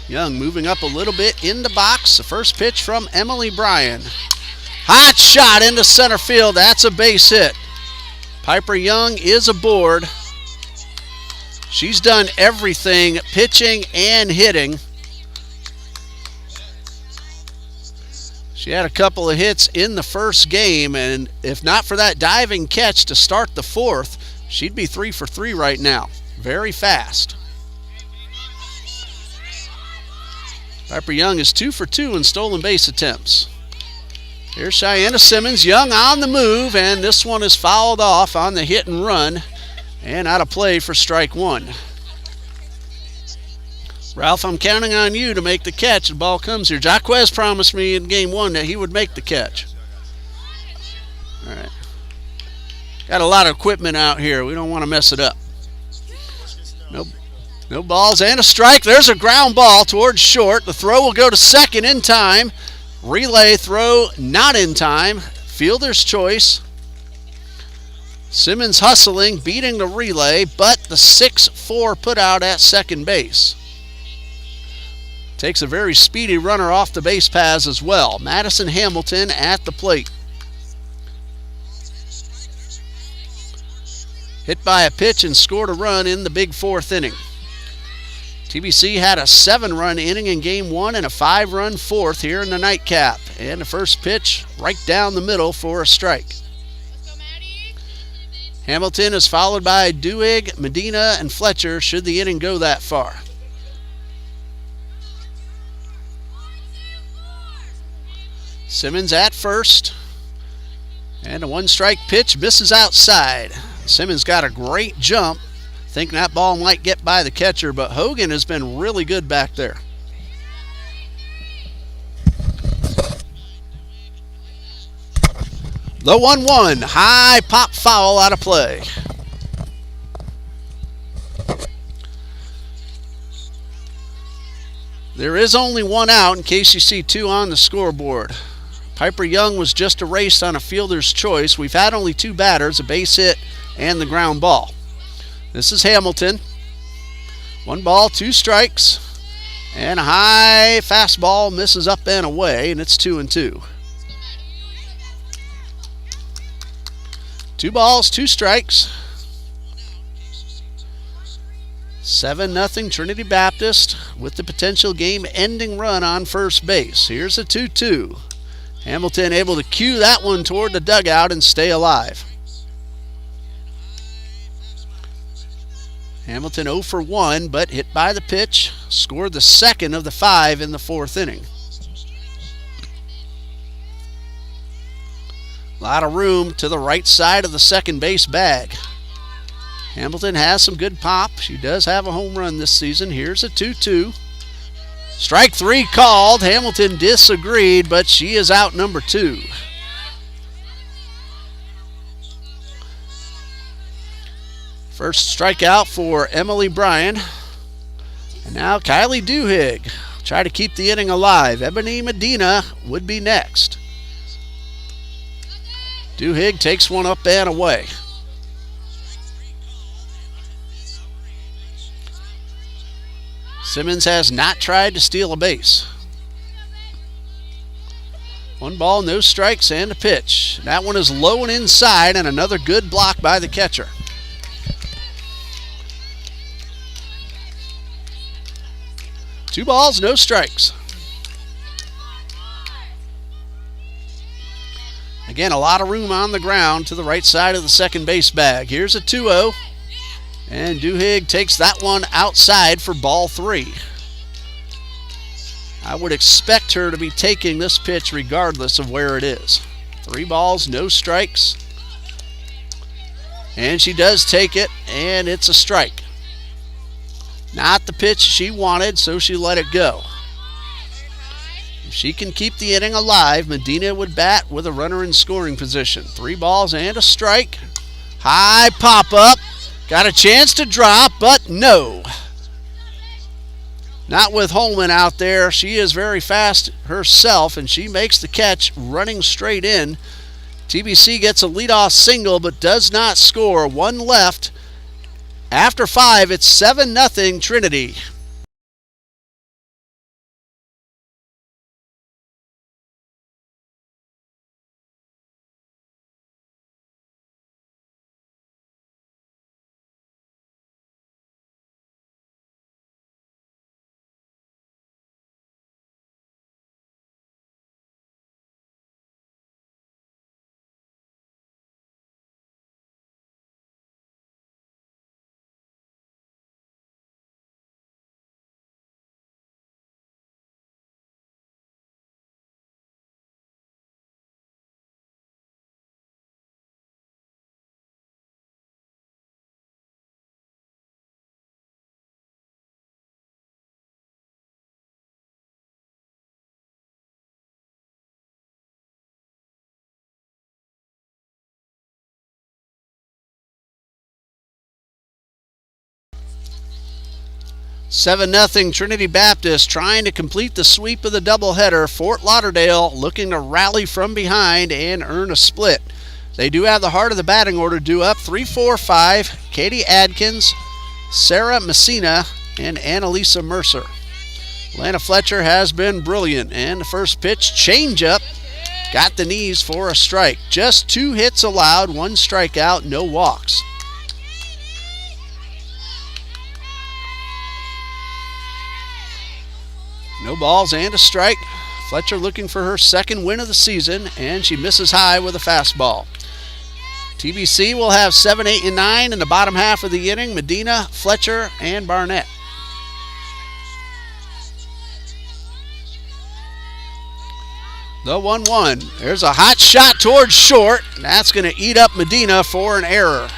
Young moving up a little bit in the box. The first pitch from Emily Bryan. Hot shot into center field. That's a base hit. Piper Young is aboard. She's done everything, pitching and hitting. She had a couple of hits in the first game, and if not for that diving catch to start the 4th, she'd be 3 for 3 right now. Very fast. Piper Young is 2 for 2 in stolen base attempts. Here's Cheyenne Simmons. Young on the move, and this one is fouled off on the hit and run, and out of play for strike 1. Ralph, I'm counting on you to make the catch. The ball comes here. Jaquez promised me in game 1 that he would make the catch. All right. Got a lot of equipment out here. We don't want to mess it up. Nope. No balls and a strike. There's a ground ball towards short. The throw will go to second in time. Relay throw not in time. Fielder's choice. Simmons hustling, beating the relay, but the 6-4 put out at second base. Takes a very speedy runner off the base paths as well. Madison Hamilton at the plate. Hit by a pitch and scored a run in the big 4th inning. TBC had a 7-run inning in game 1 and a 5-run 4th here in the nightcap. And the first pitch right down the middle for a strike. Hamilton is followed by Duig, Medina, and Fletcher should the inning go that far. Simmons at first. And a 1-strike pitch misses outside. Simmons got a great jump. Thinking that ball might get by the catcher, but Hogan has been really good back there. The 1-1, high pop foul out of play. There is only 1 out in case you see 2 on the scoreboard. Piper Young was just erased on a fielder's choice. We've had only 2 batters, a base hit and the ground ball. This is Hamilton. 1 ball, 2 strikes. And a high fastball misses up and away, and it's 2-2. 2 balls, 2 strikes. 7-0 Trinity Baptist with the potential game-ending run on first base. Here's a 2-2. Hamilton able to cue that one toward the dugout and stay alive. Hamilton 0 for 1, but hit by the pitch. Scored the 2nd of the 5 in the 4th inning. A lot of room to the right side of the second base bag. Hamilton has some good pop. She does have a home run this season. Here's a 2-2. Strike 3 called. Hamilton disagreed, but she is out number 2. First strikeout for Emily Bryan. And now Kylie Duhigg. Try to keep the inning alive. Ebony Medina would be next. Duhigg takes one up and away. Simmons has not tried to steal a base. 1 ball, no strikes, and a pitch. That one is low and inside, and another good block by the catcher. Two balls, no strikes. Again, a lot of room on the ground to the right side of the second base bag. Here's a 2-0, and Duhigg takes that one outside for ball 3. I would expect her to be taking this pitch regardless of where it is. 3 balls, no strikes. And she does take it, and it's a strike. Not the pitch she wanted, so she let it go. If she can keep the inning alive, Medina would bat with a runner in scoring position. 3 balls and a strike. High pop-up. Got a chance to drop, but no. Not with Holman out there. She is very fast herself, and she makes the catch running straight in. TBC gets a leadoff single, but does not score. 1 left. After 5, it's 7-0 Trinity. (7-0) Trinity Baptist trying to complete the sweep of the doubleheader. Fort Lauderdale looking to rally from behind and earn a split. They do have the heart of the batting order due up. 3-4-5, Katie Adkins, Sarah Messina, and Annalisa Mercer. Lana Fletcher has been brilliant, and the first pitch, changeup, got the knees for a strike. Just 2 hits allowed, 1 strikeout, no walks. No balls and a strike. Fletcher looking for her second win of the season, and she misses high with a fastball. TBC will have 7, 8, and 9 in the bottom half of the inning. Medina, Fletcher, and Barnett. The 1-1. There's a hot shot towards short. That's going to eat up Medina for an error.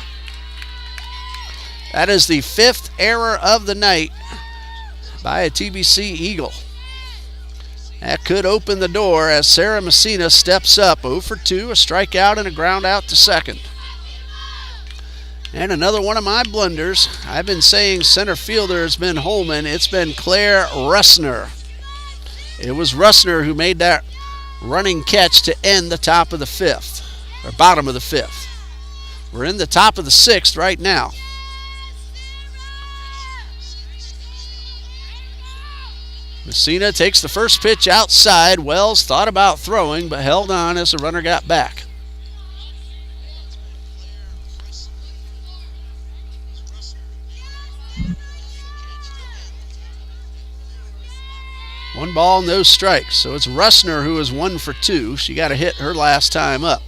That is the 5th error of the night by a TBC Eagle. That could open the door as Sarah Messina steps up. 0 for 2, a strikeout and a ground out to second. And another one of my blunders. I've been saying center fielder has been Holman. It's been Claire Russner. It was Russner who made that running catch to end the top of the 5th, or bottom of the 5th. We're in the top of the 6th right now. Messina takes the first pitch outside. Wells thought about throwing, but held on as the runner got back. One ball, no strikes. So it's Russner who is 1 for 2. She got a hit her last time up.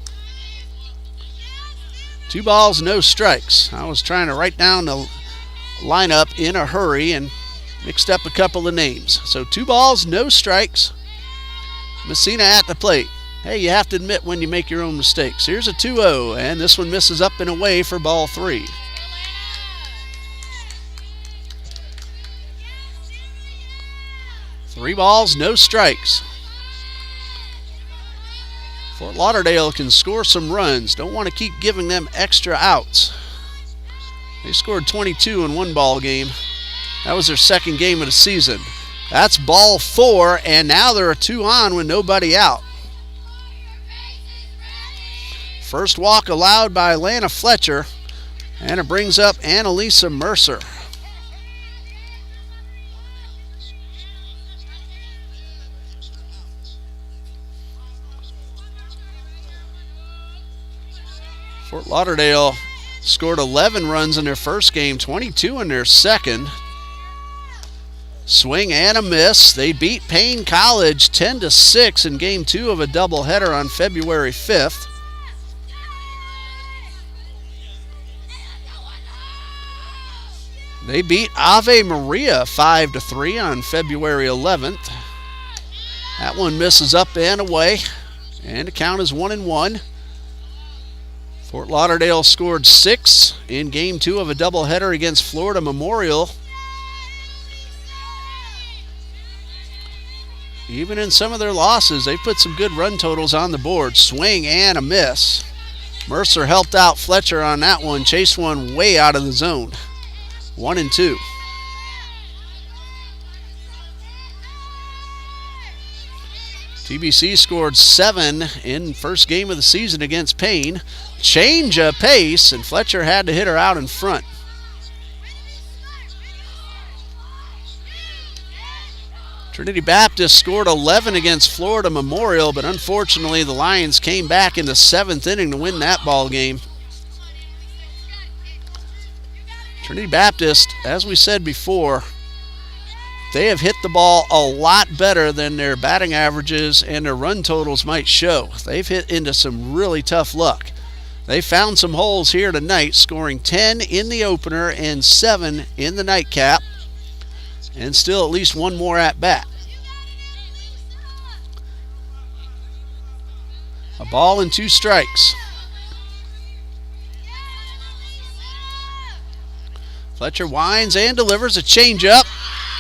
2 balls, no strikes. I was trying to write down the lineup in a hurry and mixed up a couple of names. So 2 balls, no strikes. Messina at the plate. Hey, you have to admit when you make your own mistakes. Here's a 2-0, and this one misses up and away for ball 3. Three balls, no strikes. Fort Lauderdale can score some runs. Don't want to keep giving them extra outs. They scored 22 in one ball game. That was their second game of the season. That's ball 4, and now they're a 2 on with nobody out. First walk allowed by Lana Fletcher, and it brings up Annalisa Mercer. Fort Lauderdale scored 11 runs in their first game, 22 in their second. Swing and a miss. They beat Payne College 10-6 in game 2 of a doubleheader on February 5th. They beat Ave Maria 5-3 on February 11th. That one misses up and away, and the count is 1-1. Fort Lauderdale scored 6 in game 2 of a doubleheader against Florida Memorial. Even in some of their losses, they put some good run totals on the board. Swing and a miss. Mercer helped out Fletcher on that one, chased one way out of the zone. 1-2. TBC scored 7 in first game of the season against Payne. Change of pace, and Fletcher had to hit her out in front. Trinity Baptist scored 11 against Florida Memorial, but unfortunately the Lions came back in the 7th inning to win that ball game. Trinity Baptist, as we said before, they have hit the ball a lot better than their batting averages and their run totals might show. They've hit into some really tough luck. They found some holes here tonight, scoring 10 in the opener and 7 in the nightcap, and still at least one more at bat. A ball and 2 strikes. Fletcher winds and delivers a changeup.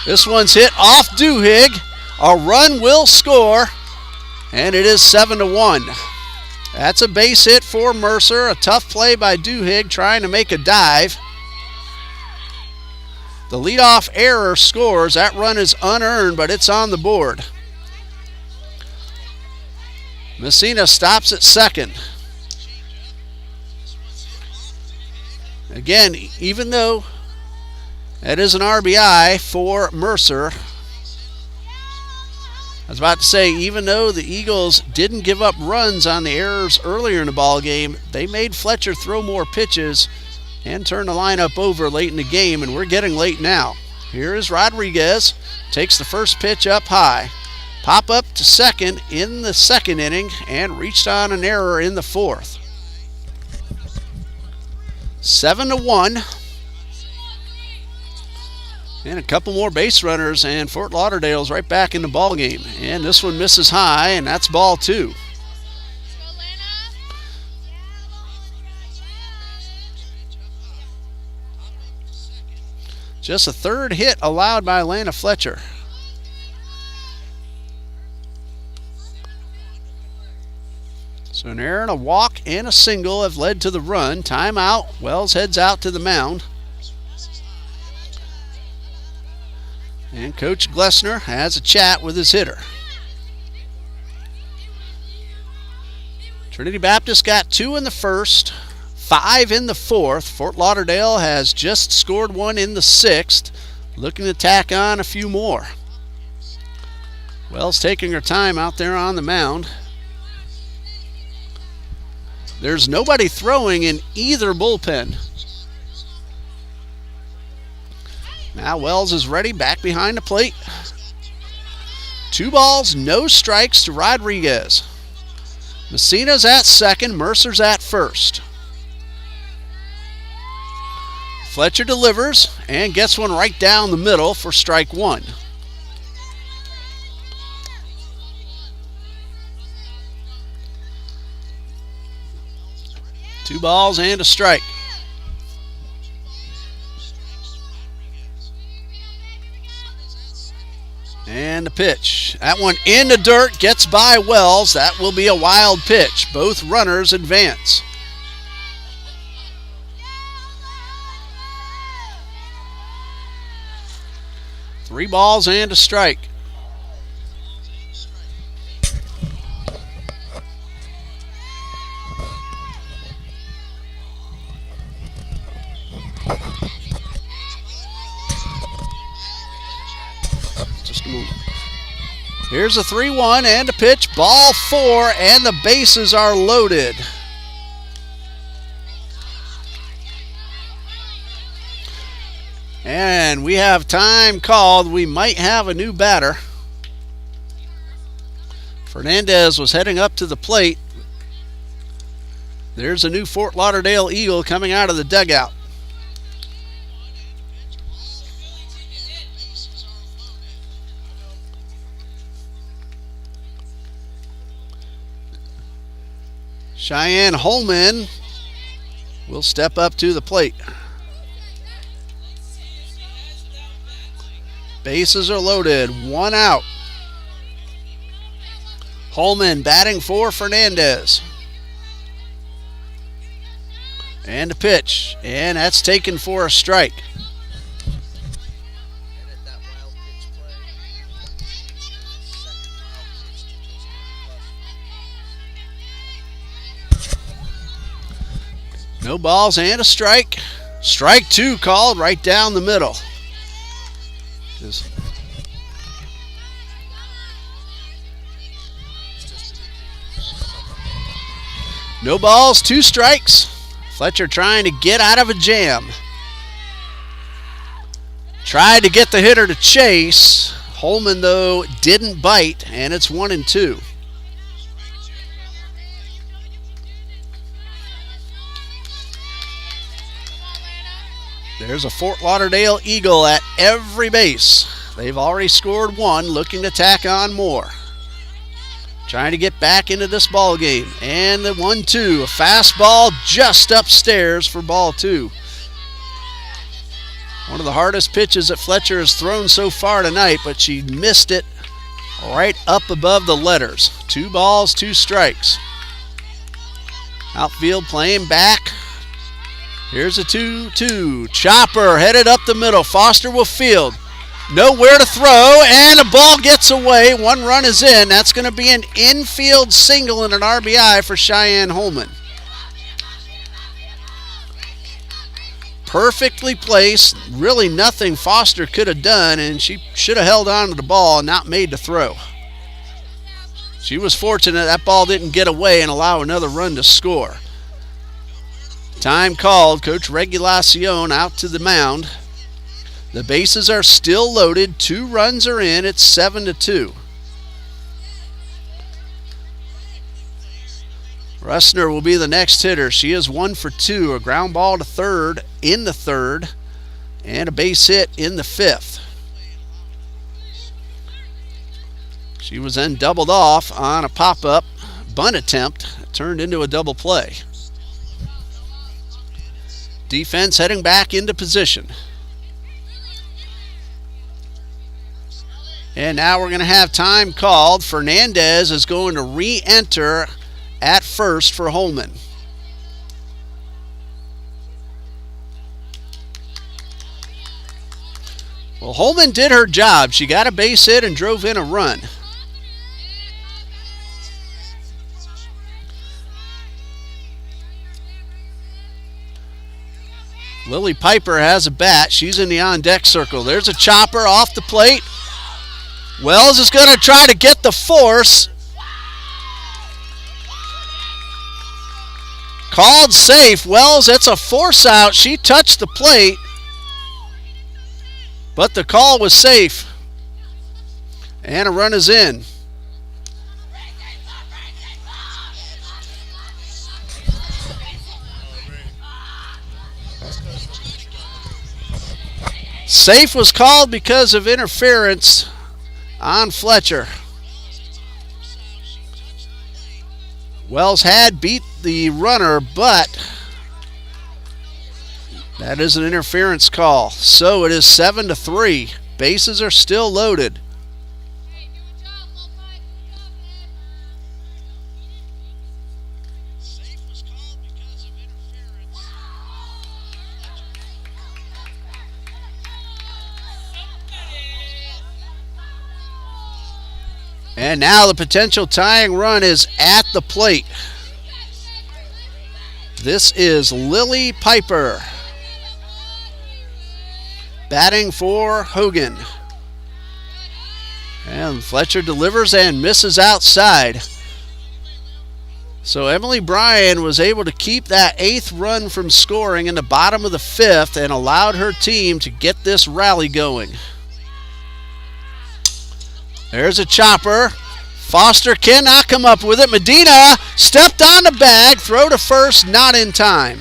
This one's hit off Duhigg. A run will score, and it is 7-1. That's a base hit for Mercer. A tough play by Duhigg trying to make a dive. The leadoff error scores. That run is unearned, but it's on the board. Messina stops at second. Again, even though that is an RBI for Mercer, I was about to say, even though the Eagles didn't give up runs on the errors earlier in the ball game, they made Fletcher throw more pitches and turn the lineup over late in the game, and we're getting late now. Here is Rodriguez, takes the first pitch up high. Pop up to second in the second inning and reached on an error in the fourth. 7-1. And a couple more base runners, and Fort Lauderdale's right back in the ball game. And this one misses high, and that's ball 2. Just a third hit allowed by Lana Fletcher. So an error and a walk and a single have led to the run. Timeout. Wells heads out to the mound. And Coach Glessner has a chat with his hitter. Trinity Baptist got 2 in the first, 5 in the fourth. Fort Lauderdale has just scored 1 in the sixth, looking to tack on a few more. Wells taking her time out there on the mound. There's nobody throwing in either bullpen. Now Wells is ready, back behind the plate. 2 balls, no strikes to Rodriguez. Messina's at second, Mercer's at first. Fletcher delivers and gets one right down the middle for strike 1. Two balls and a strike. And the pitch. That one in the dirt, gets by Wells. That will be a wild pitch. Both runners advance. 3 balls and a strike. Just a moment. Here's a 3-1 and a pitch. Ball 4, and the bases are loaded. And we have time called. We might have a new batter. Fernandez was heading up to the plate. There's a new Fort Lauderdale Eagle coming out of the dugout. Cheyenne Holman will step up to the plate. Bases are loaded, 1 out. Holman batting for Fernandez. And a pitch, and that's taken for a strike. No balls and a strike. Strike 2 called right down the middle. No balls, 2 strikes. Fletcher trying to get out of a jam. Tried to get the hitter to chase. Holman, though, didn't bite, and it's 1-2. There's a Fort Lauderdale Eagle at every base. They've already scored 1, looking to tack on more. Trying to get back into this ball game. And the 1-2, a fastball just upstairs for ball 2. One of the hardest pitches that Fletcher has thrown so far tonight, but she missed it right up above the letters. 2 balls, 2 strikes. Outfield playing back. Here's a 2-2. Chopper headed up the middle. Foster will field. Nowhere to throw, and a ball gets away. 1 run is in. That's going to be an infield single and an RBI for Cheyenne Holman. Perfectly placed. Really nothing Foster could have done, and she should have held on to the ball and not made the throw. She was fortunate that ball didn't get away and allow another run to score. Time called. Coach Regulacion out to the mound. The bases are still loaded. 2 runs are in. It's 7-2. Russner will be the next hitter. She is 1 for 2. A ground ball to third in the 3rd and a base hit in the 5th. She was then doubled off on a pop-up bunt attempt. It turned into a double play. Defense heading back into position. And now we're going to have time called. Fernandez is going to re-enter at first for Holman. Well, Holman did her job. She got a base hit and drove in a run. Lily Piper has a bat. She's in the on-deck circle. There's a chopper off the plate. Wells is going to try to get the force. Called safe. Wells, it's a force out. She touched the plate, but the call was safe. And a run is in. Safe was called because of interference on Fletcher. Wells had beat the runner, but that is an interference call. So it is 7-3. Bases are still loaded. And now the potential tying run is at the plate. This is Lily Piper batting for Hogan. And Fletcher delivers and misses outside. So Emily Bryan was able to keep that 8th run from scoring in the bottom of the 5th and allowed her team to get this rally going. There's a chopper. Foster cannot come up with it. Medina stepped on the bag. Throw to first, not in time.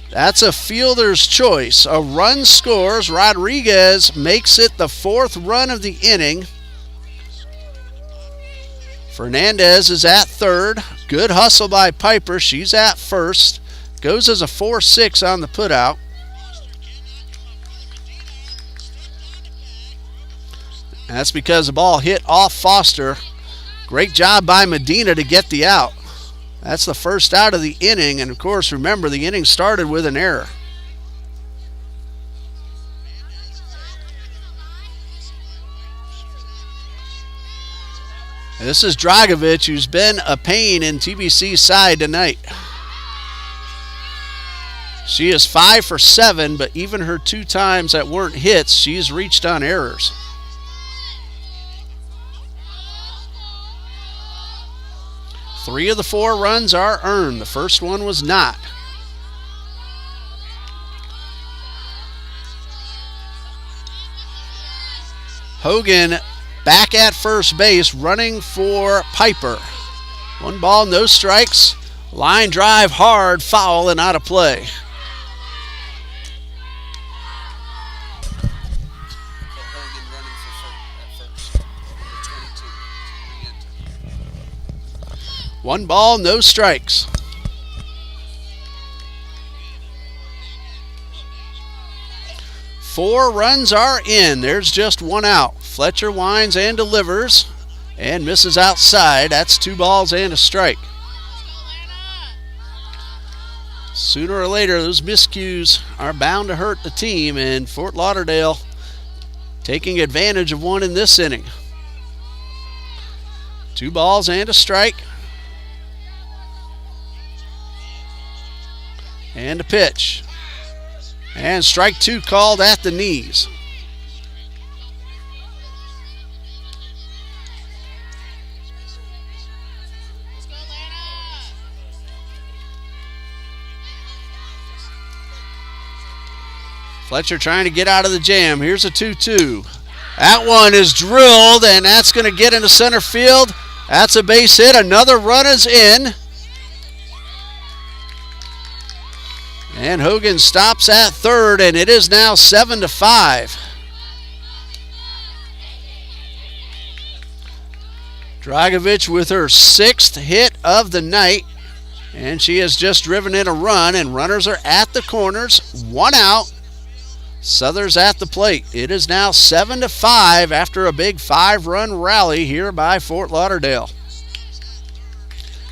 That's a fielder's choice. A run scores. Rodriguez makes it the 4th run of the inning. Fernandez is at 3rd. Good hustle by Piper. She's at 1st. Goes as a 4-6 on the putout. That's because the ball hit off Foster. Great job by Medina to get the out. That's the first out of the inning, and of course, remember, the inning started with an error. This is Dragovich, who's been a pain in TBC's side tonight. She is 5 for 7, but even her 2 times that weren't hits, she's reached on errors. Three of the 4 runs are earned. The first one was not. Hogan back at first base, running for Piper. 1 ball, no strikes. Line drive hard, foul, and out of play. One ball, no strikes. Four runs are in. There's just 1 out. Fletcher winds and delivers and misses outside. That's 2 balls and a strike. Sooner or later, those miscues are bound to hurt the team, and Fort Lauderdale taking advantage of one in this inning. 2 balls and a strike. And a pitch. And strike 2 called at the knees. Fletcher trying to get out of the jam. Here's a 2-2. That one is drilled, and that's going to get into center field. That's a base hit. Another run is in. And Hogan stops at 3rd, and it is now 7-5. Dragovich with her 6th hit of the night, and she has just driven in a run, and runners are at the corners. 1 out. Southers at the plate. It is now 7-5 after a big 5-run rally here by Fort Lauderdale.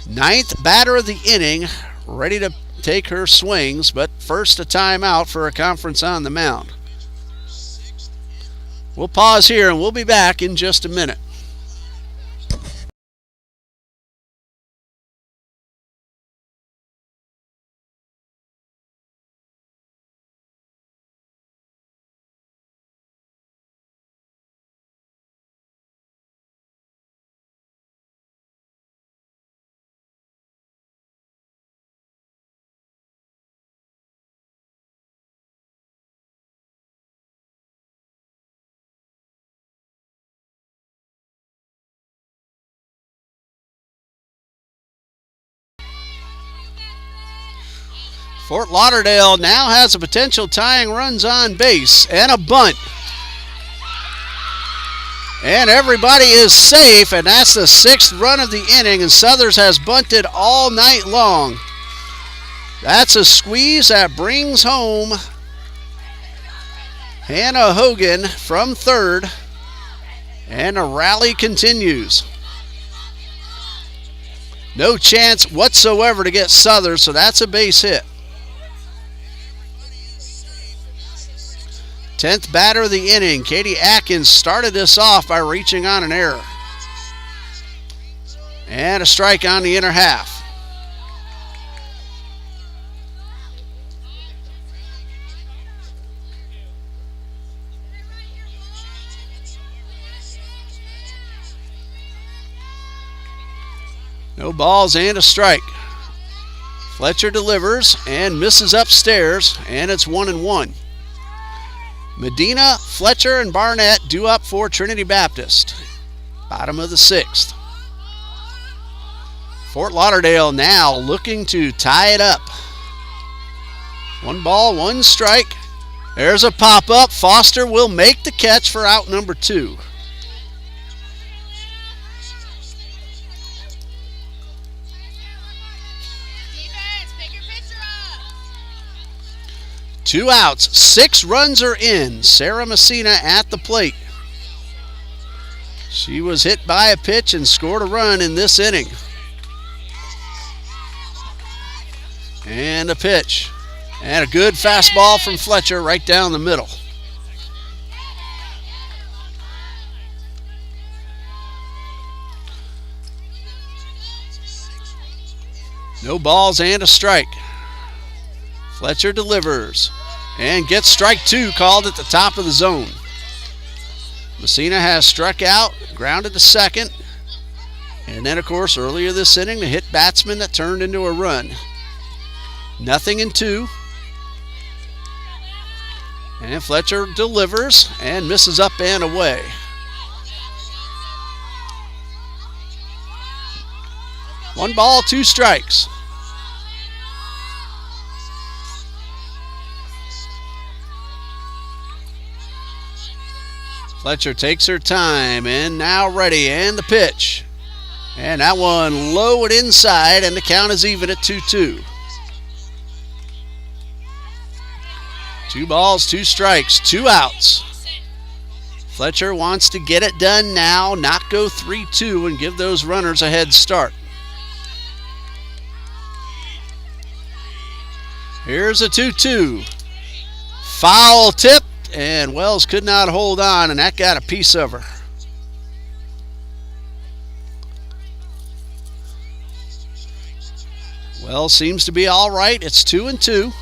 9th batter of the inning, ready to take her swings, but first a timeout for a conference on the mound. We'll pause here and we'll be back in just a minute. Fort Lauderdale now has a potential tying runs on base and a bunt. And everybody is safe, and that's the 6th run of the inning, and Southers has bunted all night long. That's a squeeze that brings home Hannah Hogan from 3rd, and the rally continues. No chance whatsoever to get Southers, so that's a base hit. 10th batter of the inning. Katie Atkins started this off by reaching on an error. And a strike on the inner half. No balls and a strike. Fletcher delivers and misses upstairs, and it's 1-1. Medina, Fletcher, and Barnett due up for Trinity Baptist. Bottom of the 6th. Fort Lauderdale now looking to tie it up. 1 ball, 1 strike. There's a pop-up. Foster will make the catch for out number 2. Two outs, 6 runs are in. Sarah Messina at the plate. She was hit by a pitch and scored a run in this inning. And a pitch. And a good fastball from Fletcher right down the middle. No balls and a strike. Fletcher delivers and gets strike 2 called at the top of the zone. Messina has struck out, grounded to second, and then, of course, earlier this inning, the hit batsman that turned into a run. 0-2. And Fletcher delivers and misses up and away. One ball, 2 strikes. Fletcher takes her time and now ready, and the pitch. And that one low and inside, and the count is even at 2-2. 2 balls, 2 strikes, 2 outs. Fletcher wants to get it done now, not go 3-2 and give those runners a head start. Here's a 2-2. Foul tip. And Wells could not hold on, and that got a piece of her. Wells seems to be all right. It's 2-2.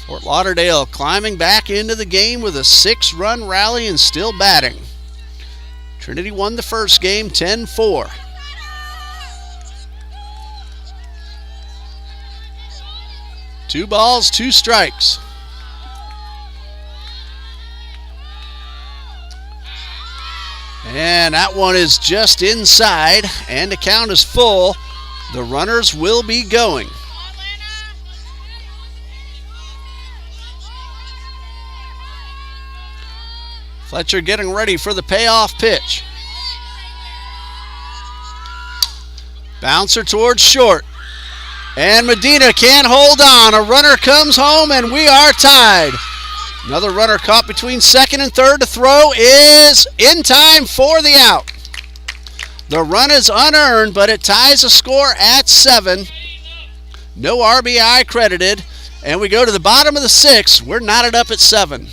Fort Lauderdale climbing back into the game with a 6-run rally and still batting. Trinity won the first game 10-4. Two balls, 2 strikes. And that one is just inside, and the count is full. The runners will be going. Fletcher getting ready for the payoff pitch. Bouncer towards short. And Medina can't hold on. A runner comes home, and we are tied. Another runner caught between second and third. The throw is in time for the out. The run is unearned, but it ties the score at 7. No RBI credited. And we go to the bottom of the 6th. We're knotted up at 7.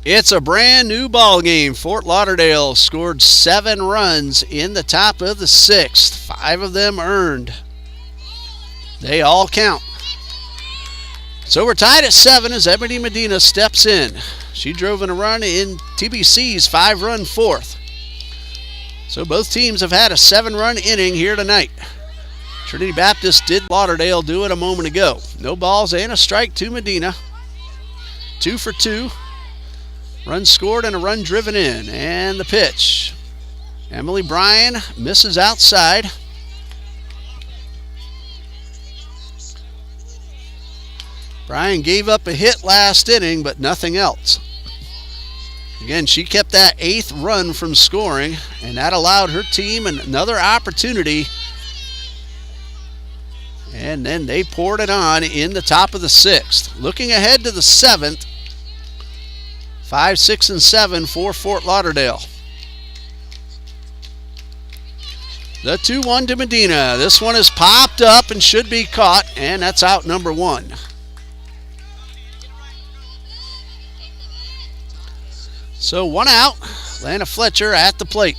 It's a brand new ball game. Fort Lauderdale scored 7 runs in the top of the 6th. 5 of them earned. They all count. So we're tied at 7 as Ebony Medina steps in. She drove in a run in TBC's 5-run 4th. So both teams have had a 7-run inning here tonight. Trinity Baptist did Lauderdale do it a moment ago. No balls and a strike to Medina. 2 for 2. Run scored and a run driven in. And the pitch. Emily Bryan misses outside. Bryan gave up a hit last inning, but nothing else. Again, she kept that 8th run from scoring, and that allowed her team another opportunity. And then they poured it on in the top of the 6th. Looking ahead to the 7th, 5, 6, and 7 for Fort Lauderdale. The 2-1 to Medina. This one is popped up and should be caught, and that's out number 1. So 1 out. Lana Fletcher at the plate.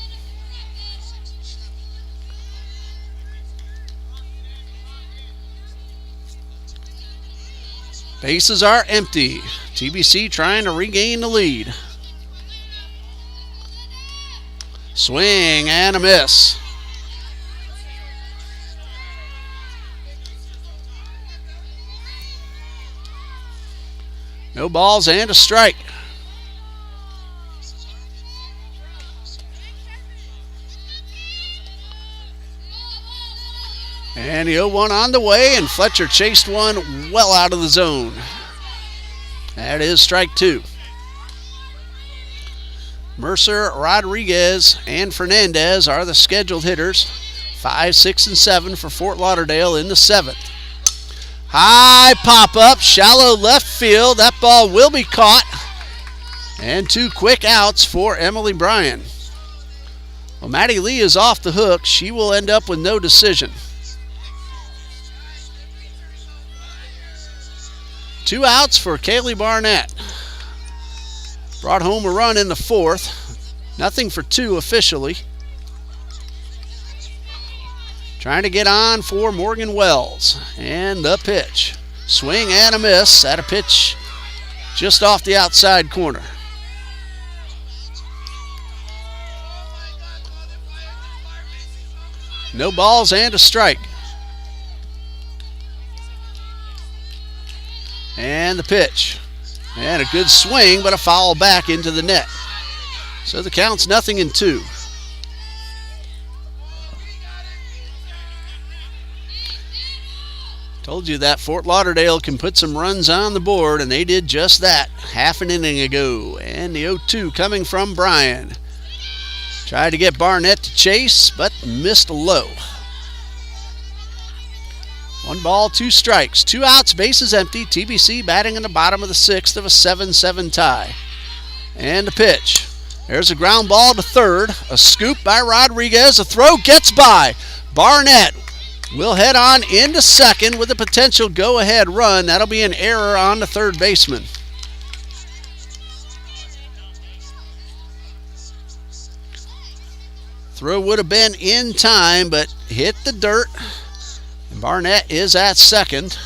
Bases are empty. TBC trying to regain the lead. Swing and a miss. No balls and a strike. And the 0-1 on the way, and Fletcher chased one well out of the zone. That is strike 2. Mercer, Rodriguez, and Fernandez are the scheduled hitters. 5, 6, and 7 for Fort Lauderdale in the 7th. High pop-up, shallow left field. That ball will be caught. And 2 quick outs for Emily Bryan. Well, Maddie Lee is off the hook. She will end up with no decision. 2 outs for Kaylee Barnett. Brought home a run in the 4th. Nothing for 2 officially. Trying to get on for Morgan Wells. And the pitch. Swing and a miss at a pitch just off the outside corner. No balls and a strike. And the pitch. And a good swing, but a foul back into the net. So the count's 0-2. Told you that Fort Lauderdale can put some runs on the board, and they did just that half an inning ago. And the 0-2 coming from Bryan. Tried to get Barnett to chase, but missed low. 1 ball, 2 strikes. 2 outs, bases empty. TBC batting in the bottom of the 6th of a 7-7 tie. And the pitch. There's a ground ball to third. A scoop by Rodriguez. A throw gets by. Barnett will head on into second with a potential go-ahead run. That'll be an error on the third baseman. Throw would have been in time, but hit the dirt. Barnett is at second.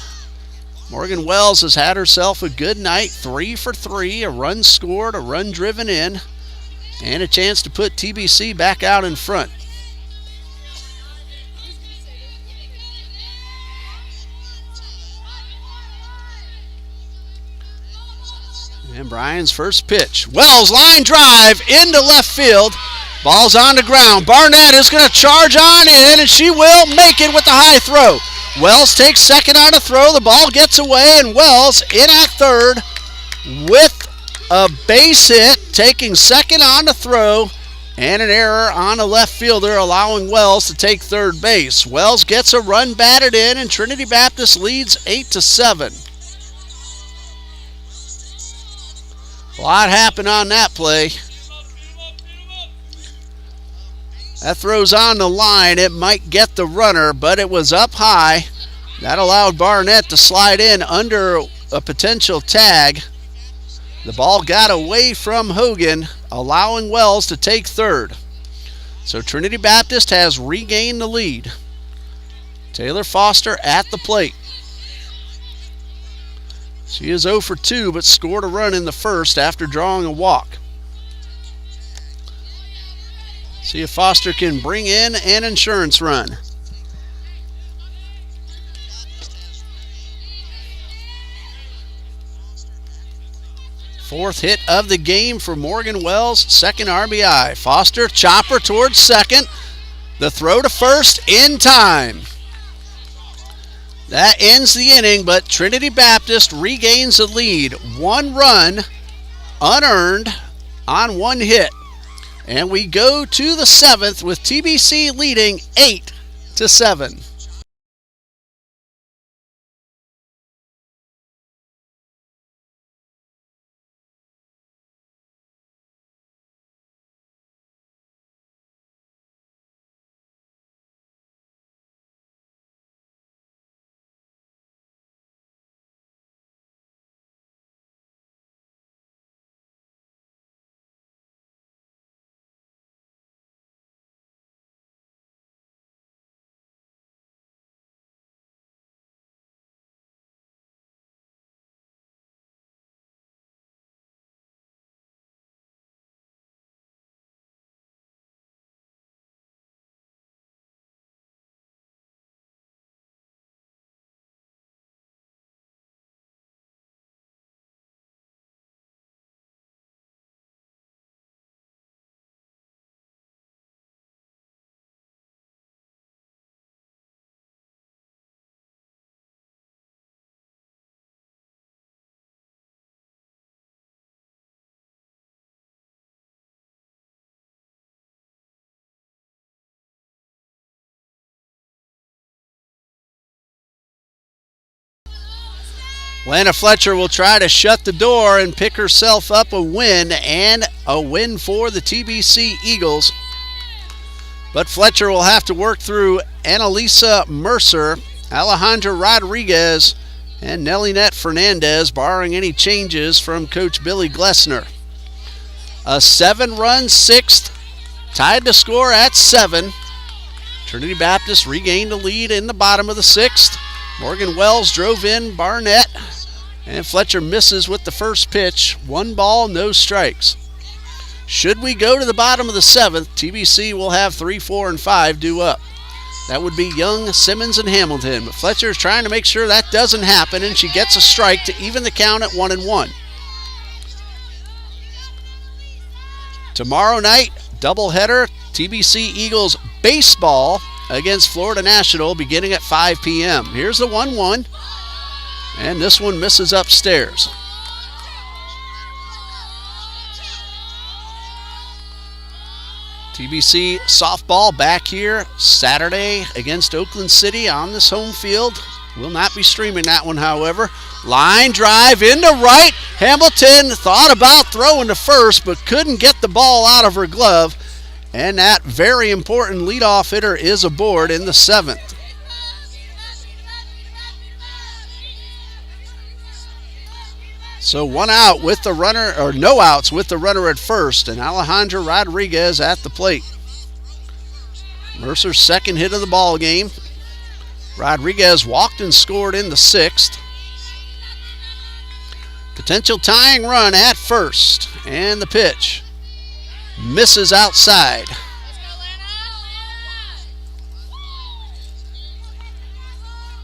Morgan Wells has had herself a good night. 3 for 3, a run scored, a run driven in, and a chance to put TBC back out in front. And Bryan's first pitch. Wells line drive into left field. Ball's on the ground. Barnett is going to charge on in, and she will make it with the high throw. Wells takes second on a throw. The ball gets away, and Wells in at third with a base hit, taking second on the throw, and an error on the left fielder, allowing Wells to take third base. Wells gets a run batted in, and Trinity Baptist leads 8-7. A lot happened on that play. That throws on the line. It might get the runner, but it was up high. That allowed Barnett to slide in under a potential tag. The ball got away from Hogan, allowing Wells to take third. So Trinity Baptist has regained the lead. Taylor Foster at the plate. She is 0 for 2, but scored a run in the first after drawing a walk. See if Foster can bring in an insurance run. Fourth hit of the game for Morgan Wells, second RBI. Foster, chopper towards second. The throw to first in time. That ends the inning, but Trinity Baptist regains the lead. 1 run unearned on 1 hit. And we go to the 7th with TBC leading 8-7. Lana Fletcher will try to shut the door and pick herself up a win, and a win for the TBC Eagles. But Fletcher will have to work through Annalisa Mercer, Alejandra Rodriguez, and Nelinette Fernandez, barring any changes from Coach Billy Glessner. A 7-run 6th, tied to score at 7. Trinity Baptist regained the lead in the bottom of the 6th. Morgan Wells drove in Barnett, and Fletcher misses with the first pitch. 1 ball, no strikes. Should we go to the bottom of the 7th, TBC will have 3, 4, and 5 due up. That would be Young, Simmons, and Hamilton. But Fletcher is trying to make sure that doesn't happen, and she gets a strike to even the count at 1-1. Tomorrow night, doubleheader, TBC Eagles baseball against Florida National beginning at 5 p.m. Here's the 1-1, and this one misses upstairs. TBC softball back here Saturday against Oakland City on this home field. We'll not be streaming that one, however. Line drive into right. Hamilton thought about throwing to first, but couldn't get the ball out of her glove. And that very important leadoff hitter is aboard in the 7th. So 1 out with the runner, or no outs with the runner at first, and Alejandra Rodriguez at the plate. Mercer's second hit of the ball game. Rodriguez walked and scored in the 6th. Potential tying run at first, and the pitch misses outside.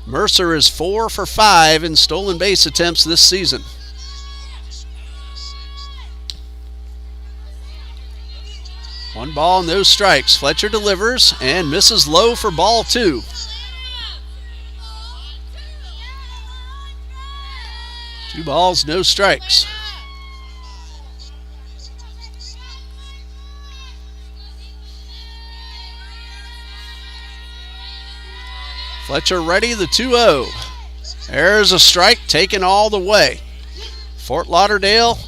Mercer is 4 for 5 in stolen base attempts this season. One ball, no strikes. Fletcher delivers and misses low for ball 2. Two balls, no strikes. Fletcher ready, the 2-0. There's a strike taken all the way. Fort Lauderdale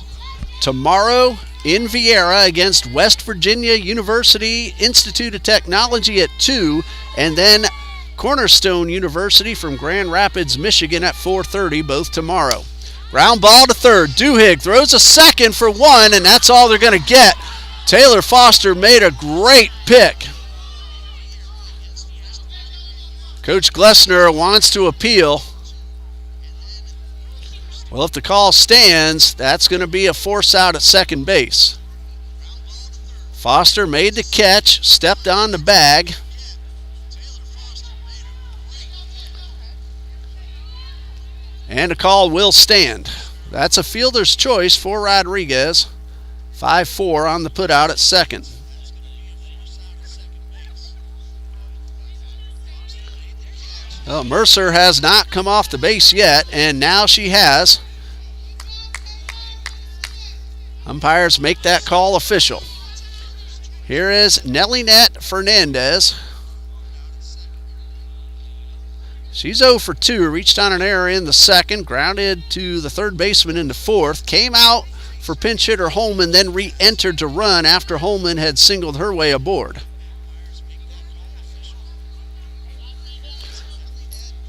tomorrow in Viera against West Virginia University Institute of Technology at 2, and then Cornerstone University from Grand Rapids, Michigan at 4:30, both tomorrow. Ground ball to third. Duhigg throws a second for one, and that's all they're going to get. Taylor Foster made a great pick. Coach Glessner wants to appeal. Well, if the call stands, that's going to be a force out at second base. Foster made the catch, stepped on the bag. And a call will stand. That's a fielder's choice for Rodriguez. 5-4 on the putout at second. Well, Mercer has not come off the base yet, and now she has. Umpires make that call official. Here is Nelinette Fernandez. She's 0 for 2, reached on an error in the second, grounded to the third baseman in the fourth, came out for pinch hitter Holman, then re-entered to run after Holman had singled her way aboard.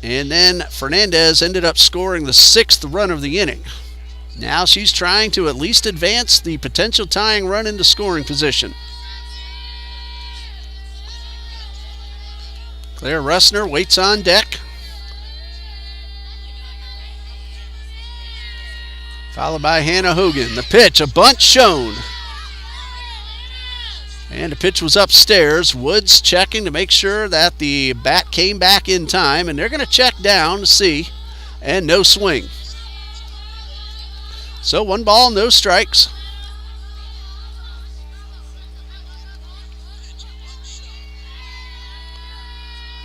And then Fernandez ended up scoring the 6th run of the inning. Now she's trying to at least advance the potential tying run into scoring position. Claire Russner waits on deck. Followed by Hannah Hogan. The pitch, a bunt shown. And the pitch was upstairs. Woods checking to make sure that the bat came back in time. And they're going to check down to see. And no swing. So 1 ball, no strikes.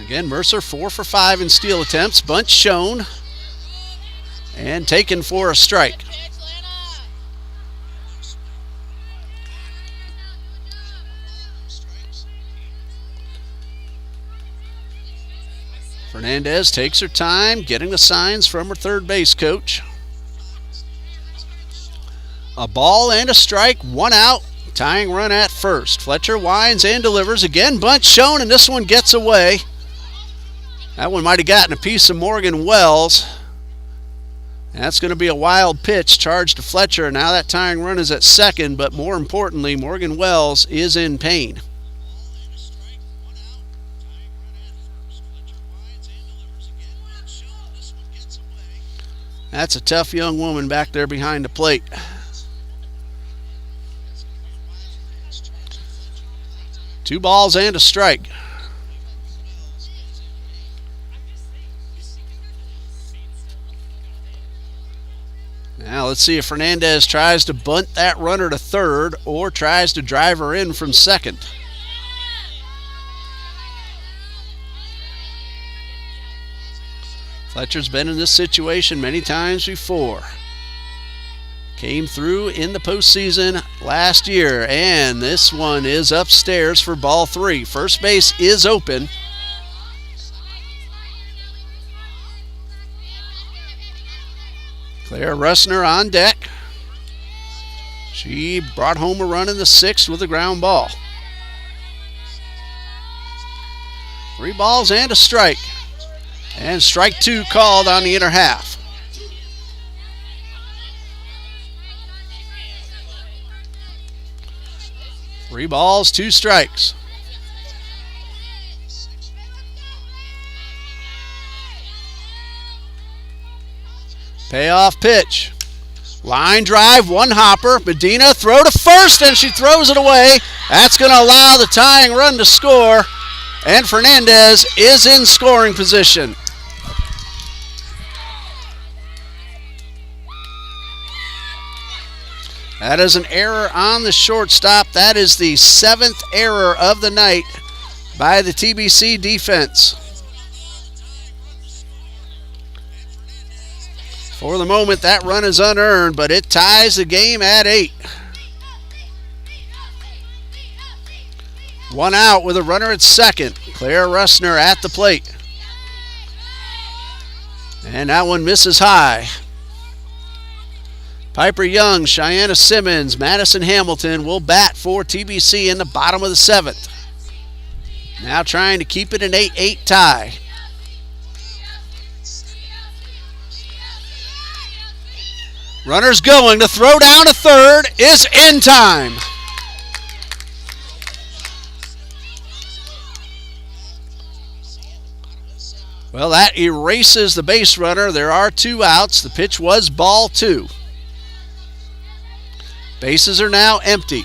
Again, Mercer 4 for 5 in steal attempts. Bunt shown. And taken for a strike. Fernandez takes her time, getting the signs from her third base coach. A ball and a strike, 1 out, tying run at first. Fletcher winds and delivers. Again, bunt shown, and this one gets away. That one might have gotten a piece of Morgan Wells. That's going to be a wild pitch charged to Fletcher. Now that tying run is at second, but more importantly, Morgan Wells is in pain. That's a tough young woman back there behind the plate. Two balls and a strike. Now let's see if Fernandez tries to bunt that runner to third or tries to drive her in from second. Fletcher's been in this situation many times before. Came through in the postseason last year, and this one is upstairs for ball 3. First base is open. Claire Russner on deck. She brought home a run in the 6th with a ground ball. 3 balls and a strike. And strike 2 called on the inner half. Three balls, 2 strikes. Payoff pitch. Line drive, 1 hopper. Medina throw to first, and she throws it away. That's going to allow the tying run to score. And Fernandez is in scoring position. That is an error on the shortstop. That is the 7th error of the night by the TBC defense. For the moment, that run is unearned, but it ties the game at 8. 1 out with a runner at second. Claire Russner at the plate. And that one misses high. Piper Young, Cheyenne Simmons, Madison Hamilton will bat for TBC in the bottom of the 7th. Now trying to keep it an 8-8 tie. Runner's going to throw down to third. Is in time. Well, that erases the base runner. There are 2 outs. The pitch was ball 2. Bases are now empty.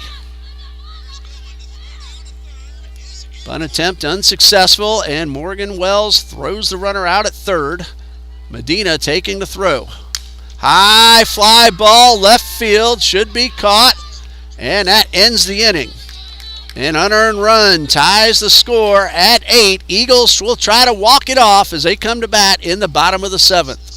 Bunt attempt unsuccessful, and Morgan Wells throws the runner out at third. Medina taking the throw. High fly ball left field, should be caught, and that ends the inning. An unearned run ties the score at 8. Eagles will try to walk it off as they come to bat in the bottom of the 7th.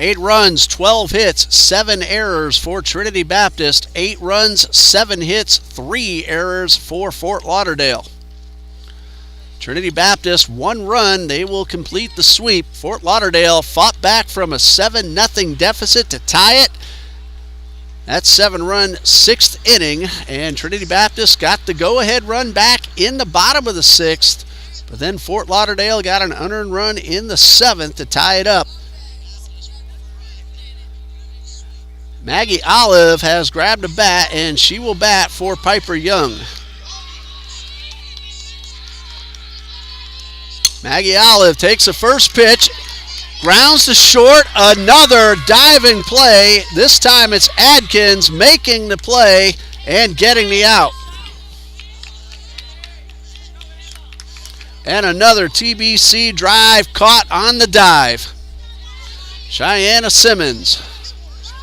Eight runs, 12 hits, 7 errors for Trinity Baptist. 8 runs, 7 hits, 3 errors for Fort Lauderdale. Trinity Baptist, 1 run. They will complete the sweep. Fort Lauderdale fought back from a 7-0 deficit to tie it. That's 7-run 6th inning, and Trinity Baptist got the go-ahead run back in the bottom of the 6th. But then Fort Lauderdale got an unearned run in the 7th to tie it up. Maggie Olive has grabbed a bat, and she will bat for Piper Young. Maggie Olive takes the first pitch, grounds to short, another diving play. This time it's Adkins making the play and getting the out. And another TBC drive caught on the dive. Cheyenne Simmons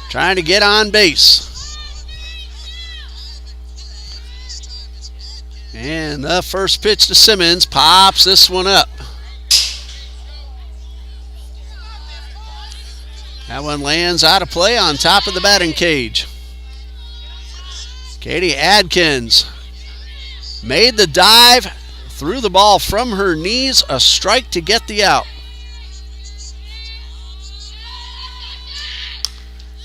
trying to get on base. And the first pitch to Simmons pops this one up. That one lands out of play on top of the batting cage. Katie Adkins made the dive, threw the ball from her knees, a strike to get the out.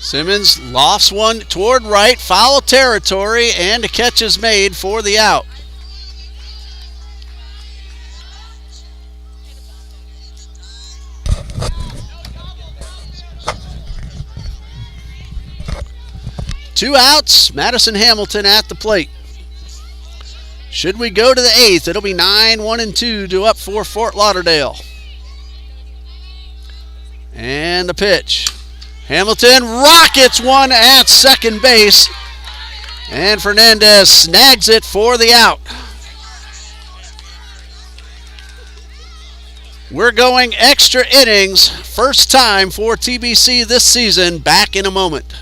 Simmons lofts one toward right, foul territory, and a catch is made for the out. Two outs, Madison Hamilton at the plate. Should we go to the 8th, it'll be 9-1-2 to up for Fort Lauderdale. And the pitch. Hamilton rockets one at second base, and Fernandez snags it for the out. We're going extra innings, first time for TBC this season. Back in a moment.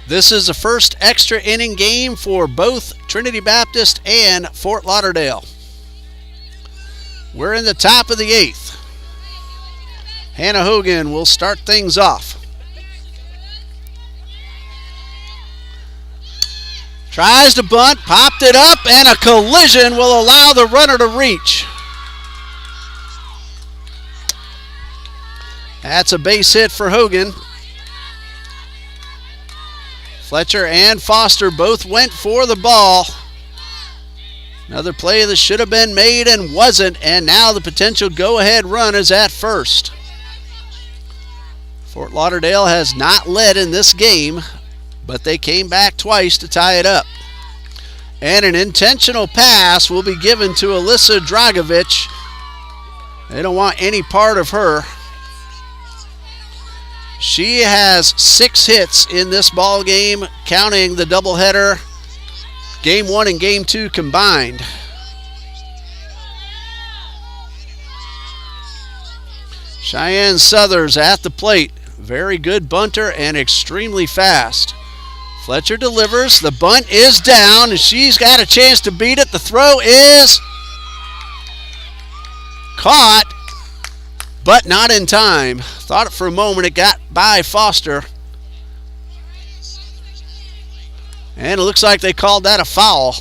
This is the first extra inning game for both Trinity Baptist and Fort Lauderdale. We're in the top of the 8th. Hannah Hogan will start things off. Tries to bunt, popped it up, and a collision will allow the runner to reach. That's a base hit for Hogan. Fletcher and Foster both went for the ball. Another play that should have been made and wasn't, and now the potential go-ahead run is at first. Fort Lauderdale has not led in this game, but they came back twice to tie it up. And an intentional pass will be given to Alyssa Dragovich. They don't want any part of her. She has 6 hits in this ball game, counting the doubleheader, Game 1 and Game 2 combined. Cheyenne Southers at the plate. Very good bunter and extremely fast. Fletcher delivers. The bunt is down, and she's got a chance to beat it. The throw is caught, but not in time. Thought it for a moment. It got by Foster. And it looks like they called that a foul.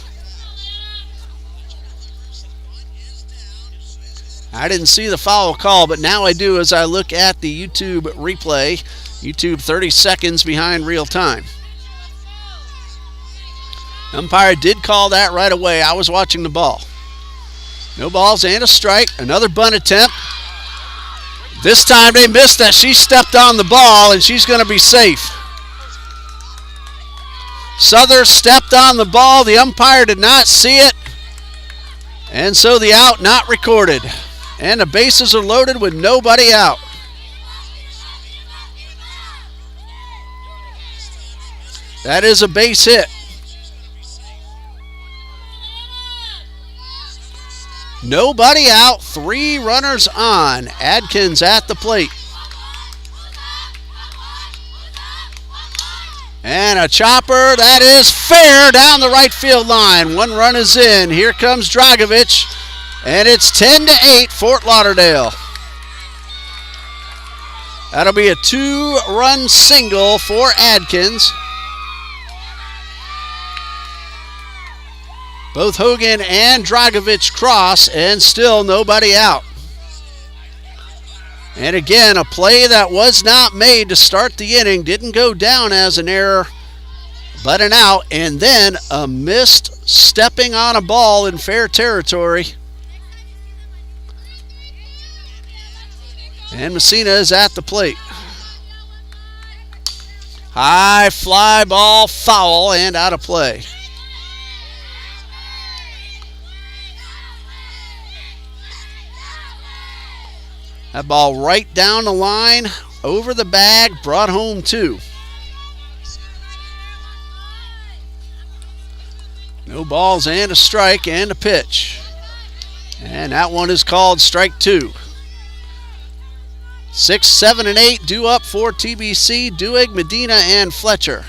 I didn't see the foul call, but now I do as I look at the YouTube replay. YouTube 30 seconds behind real time. Umpire did call that right away. I was watching the ball. No balls and a strike. Another bunt attempt. This time they missed that. She stepped on the ball, and she's going to be safe. Southers stepped on the ball. The umpire did not see it, and so the out not recorded. And the bases are loaded with nobody out. That is a base hit. Nobody out, 3 runners on. Adkins at the plate. And a chopper that is fair down the right field line. 1 run is in. Here comes Dragovich, and it's 10-8 Fort Lauderdale. That'll be a 2-run single for Adkins. Both Hogan and Dragovich cross, and still nobody out. And again, a play that was not made to start the inning. Didn't go down as an error, but an out. And then a missed stepping on a ball in fair territory. And Messina is at the plate. High fly ball, foul, and out of play. That ball right down the line, over the bag, brought home 2. No balls and a strike and a pitch. And that one is called strike 2. 6, 7, and 8 due up for TBC, Duig, Medina, and Fletcher.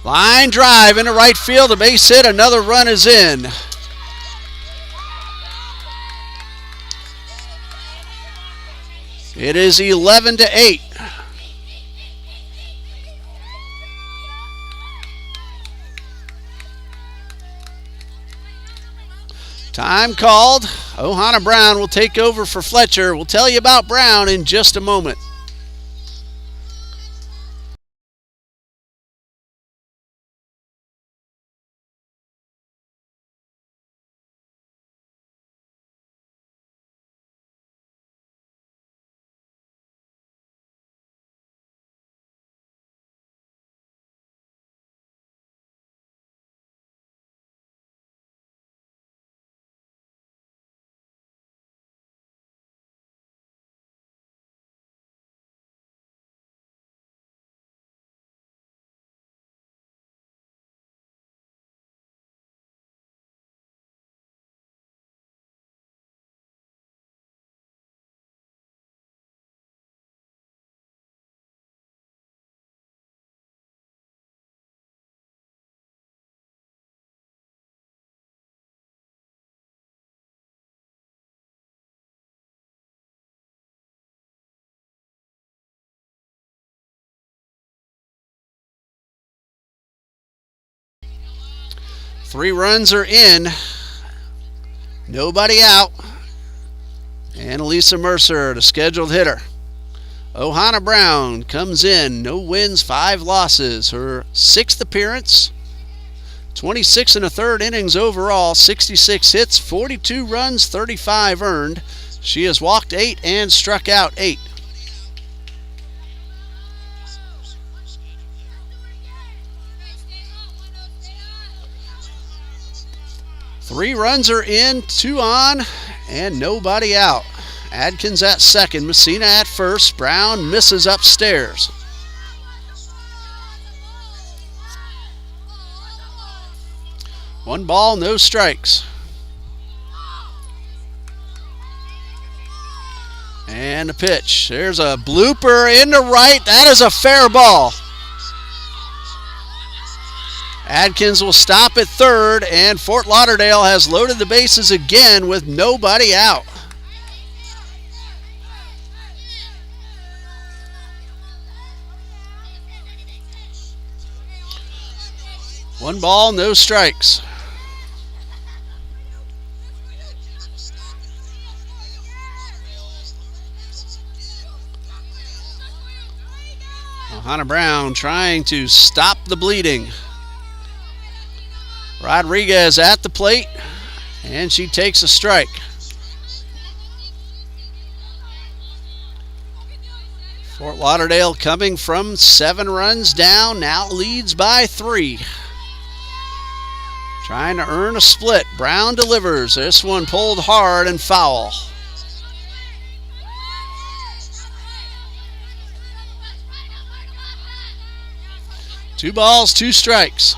Line drive into right field, a base hit, another run is in. It is 11-8. Time called. Ohana Brown will take over for Fletcher. We'll tell you about Brown in just a moment. 3 runs are in. Nobody out. And Elisa Mercer, the scheduled hitter. Ohana Brown comes in. No wins, 5 losses. Her 6th appearance. 26 1/3 innings overall. 66 hits, 42 runs, 35 earned. She has walked 8 and struck out 8. Three runs are in, 2 on, and nobody out. Adkins at second, Messina at first. Brown misses upstairs. One ball, no strikes. And a pitch. There's a blooper into right. That is a fair ball. Adkins will stop at third, and Fort Lauderdale has loaded the bases again with nobody out. One ball, no strikes. Ohana Brown trying to stop the bleeding. Rodriguez at the plate, and she takes a strike. Fort Lauderdale coming from 7 runs down, now leads by 3. Trying to earn a split. Brown delivers. This one pulled hard and foul. Two balls, 2 strikes.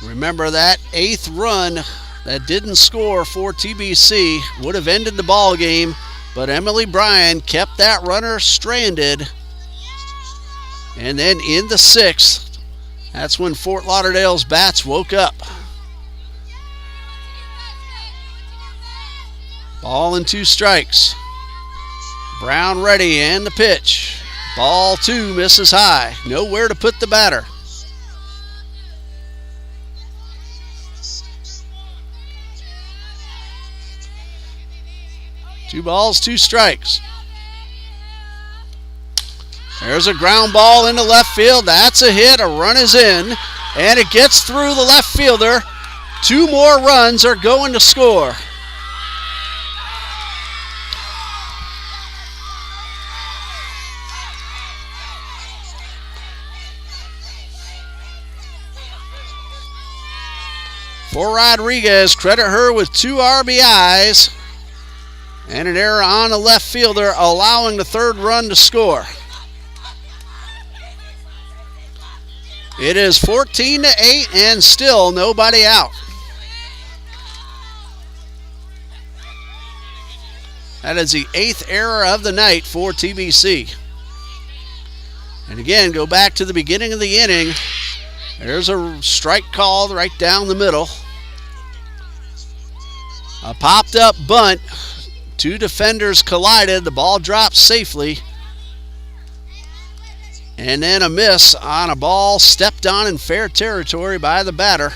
Remember that 8th run that didn't score for TBC would have ended the ball game, but Emily Bryan kept that runner stranded. And then in the 6th, that's when Fort Lauderdale's bats woke up. Ball and 2 strikes. Brown ready, and the pitch. Ball 2 misses high. Nowhere to put the batter. Two balls, 2 strikes. There's a ground ball into left field. That's a hit. A run is in, and it gets through the left fielder. 2 more runs are going to score. For Rodriguez, credit her with 2 RBIs. And an error on the left fielder, allowing the 3rd run to score. It is 14-8 and still nobody out. That is the 8th error of the night for TBC. And again, go back to the beginning of the inning. There's a strike called right down the middle. A popped up bunt. 2 defenders collided. The ball dropped safely. And then a miss on a ball stepped on in fair territory by the batter.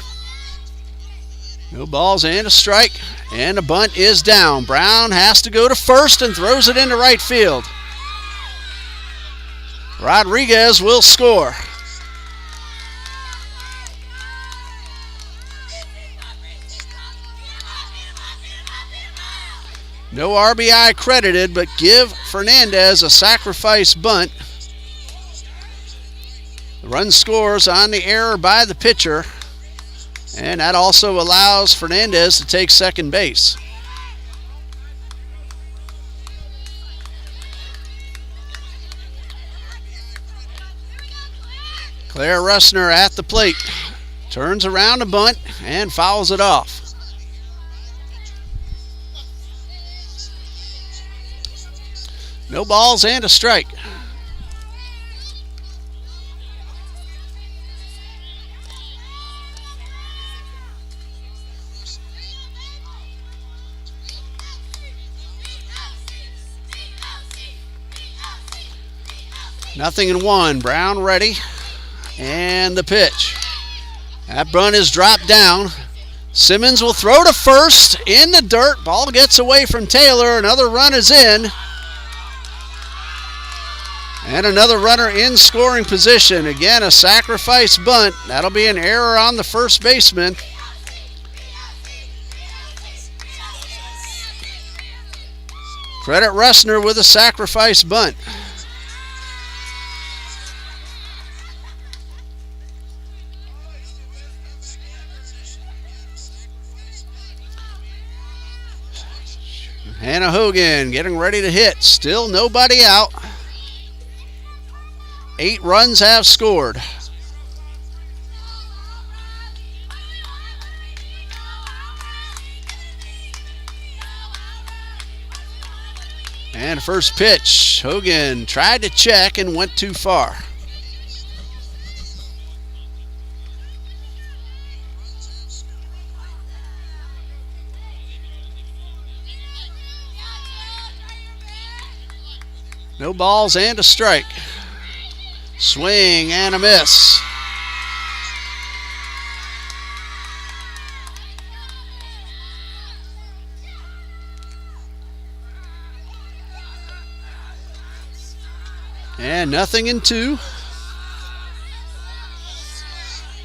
No balls and a strike. And the bunt is down. Brown has to go to first and throws it into right field. Rodriguez will score. No RBI credited, but give Fernandez a sacrifice bunt. The run scores on the error by the pitcher, and that also allows Fernandez to take second base. Claire Russner at the plate. Turns around a bunt and fouls it off. No balls and a strike. 0-1. Brown ready. And the pitch. That bunt is dropped down. Simmons will throw to first in the dirt. Ball gets away from Taylor. Another run is in. And another runner in scoring position. Again, a sacrifice bunt. That'll be an error on the first baseman. Credit Ressner with a sacrifice bunt. Hannah Hogan getting ready to hit. Still nobody out. 8 runs have scored. And first pitch, Hogan tried to check and went too far. No balls and a strike. Swing and a miss. And 0-2.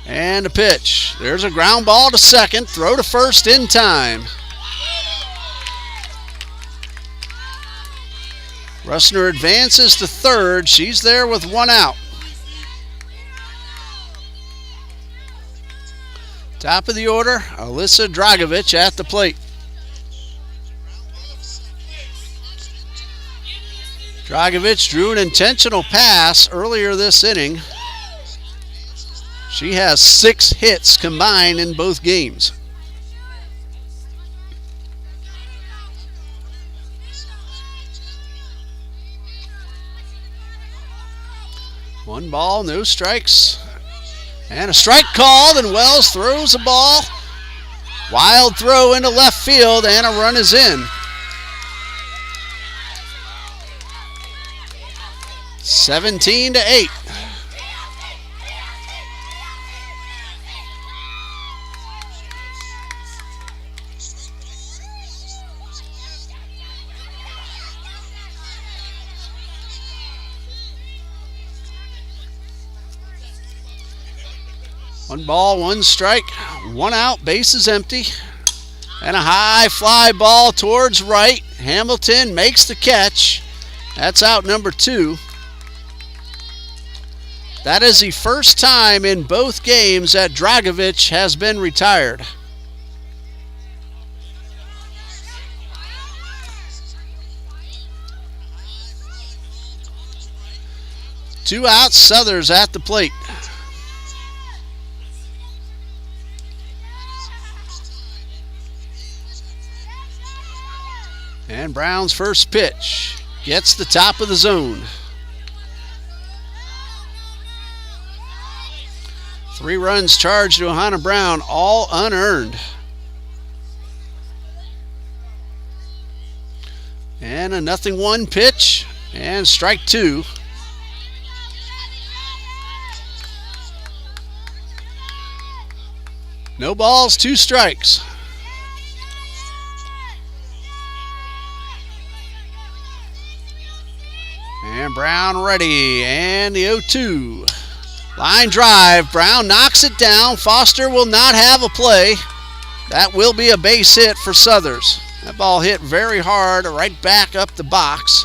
And a pitch. There's a ground ball to second. Throw to first in time. Ressner advances to third. She's there with 1 out. Top of the order, Alyssa Dragovich at the plate. Dragovich drew an intentional pass earlier this inning. She has 6 hits combined in both games. One ball, no strikes. And a strike called, and Wells throws the ball. Wild throw into left field, and a run is in. 17-8. One ball, one strike, 1 out, base is empty. And a high fly ball towards right. Hamilton makes the catch. That's out number 2. That is the first time in both games that Dragovich has been retired. Two outs, Southers at the plate. And Brown's first pitch gets the top of the zone. 3 runs charged to Ohana Brown, all unearned. And a 0-1 pitch, and strike 2. No balls, 2 strikes. And Brown ready, and the 0-2. Line drive, Brown knocks it down. Foster will not have a play. That will be a base hit for Southers. That ball hit very hard, right back up the box.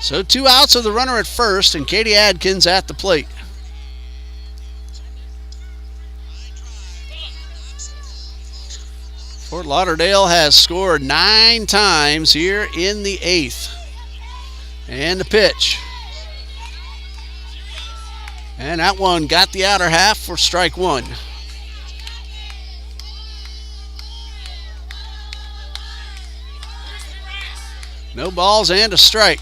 So 2 outs of the runner at first, and Katie Adkins at the plate. Fort Lauderdale has scored 9 times here in the 8th. And the pitch. And that one got the outer half for strike 1. No balls and a strike.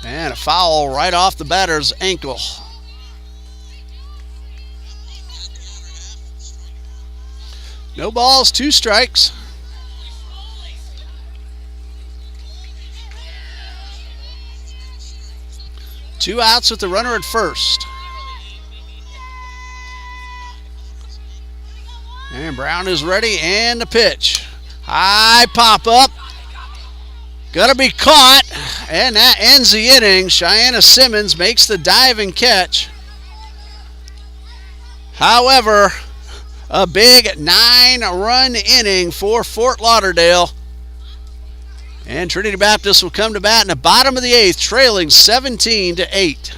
And a foul right off the batter's ankle. No balls, 2 strikes. 2 outs with the runner at first. And Brown is ready, and the pitch. High pop up. Gonna be caught, and that ends the inning. Cheyenne Simmons makes the dive and catch. However, a big 9-run inning for Fort Lauderdale. And Trinity Baptist will come to bat in the bottom of the 8th, trailing 17-8.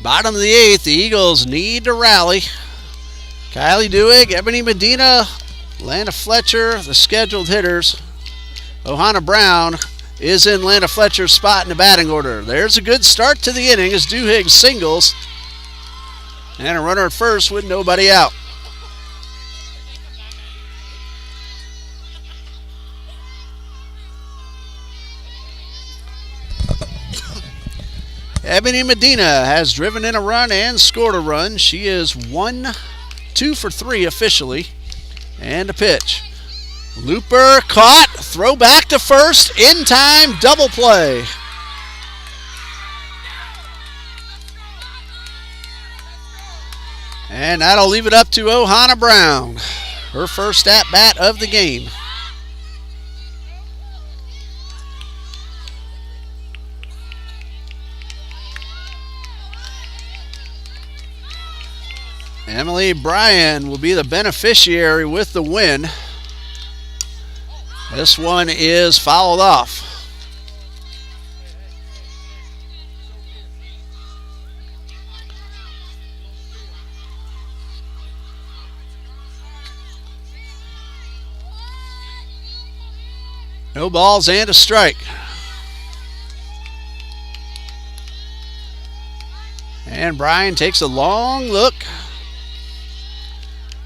Bottom of the 8th, the Eagles need to rally. Kylie Dewig, Ebony Medina, Lana Fletcher, the scheduled hitters. Ohana Brown is in Lana Fletcher's spot in the batting order. There's a good start to the inning as Dewig singles. And a runner at first with nobody out. Ebony Medina has driven in a run and scored a run. She is 2 for 3 officially. And a pitch. Looper caught, throw back to first, in time, double play. And that'll leave it up to Ohana Brown, her first at-bat of the game. Emily Bryan will be the beneficiary with the win. This one is fouled off. No balls and a strike. And Bryan takes a long look.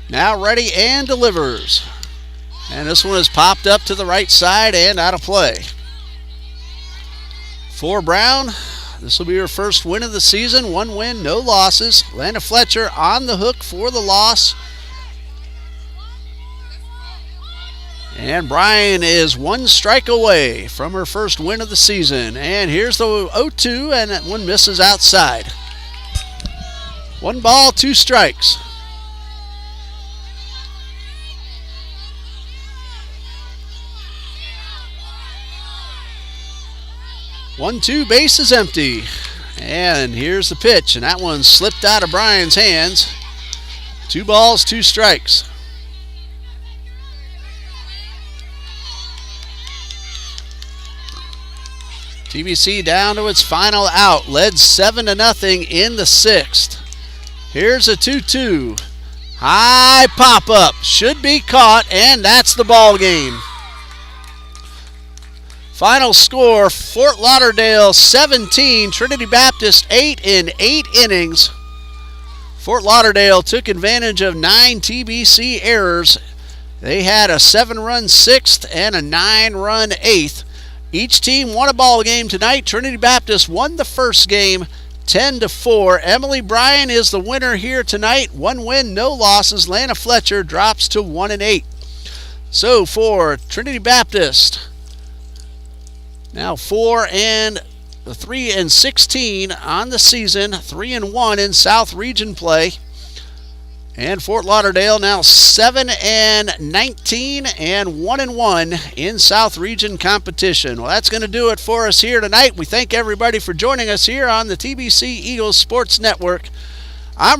Now ready and delivers. And this one is popped up to the right side and out of play. For Brown, this will be her first win of the season. 1 win, no losses. Lana Fletcher on the hook for the loss. And Bryan is 1 strike away from her first win of the season. And here's the 0-2, and that one misses outside. 1 ball, 2 strikes. One, 2, base is empty. And here's the pitch, and that one slipped out of Bryan's hands. 2 balls, 2 strikes. TBC down to its final out, led 7-0 in the 6th. Here's a 2-2. High pop-up, should be caught, and that's the ball game. Final score, Fort Lauderdale 17, Trinity Baptist 8 in 8 innings. Fort Lauderdale took advantage of 9 TBC errors. They had a 7-run 6th and a 9-run 8th. Each team won a ball game tonight. Trinity Baptist won the first game 10-4. Emily Bryan is the winner here tonight. 1 win, no losses. Lana Fletcher drops to 1-8. So for Trinity Baptist, now 3-16 on the season, 3-1 in South Region play. And Fort Lauderdale now 7-19 and 1-1 in South Region competition. Well, that's going to do it for us here tonight. We thank everybody for joining us here on the TBC Eagles Sports Network. I'm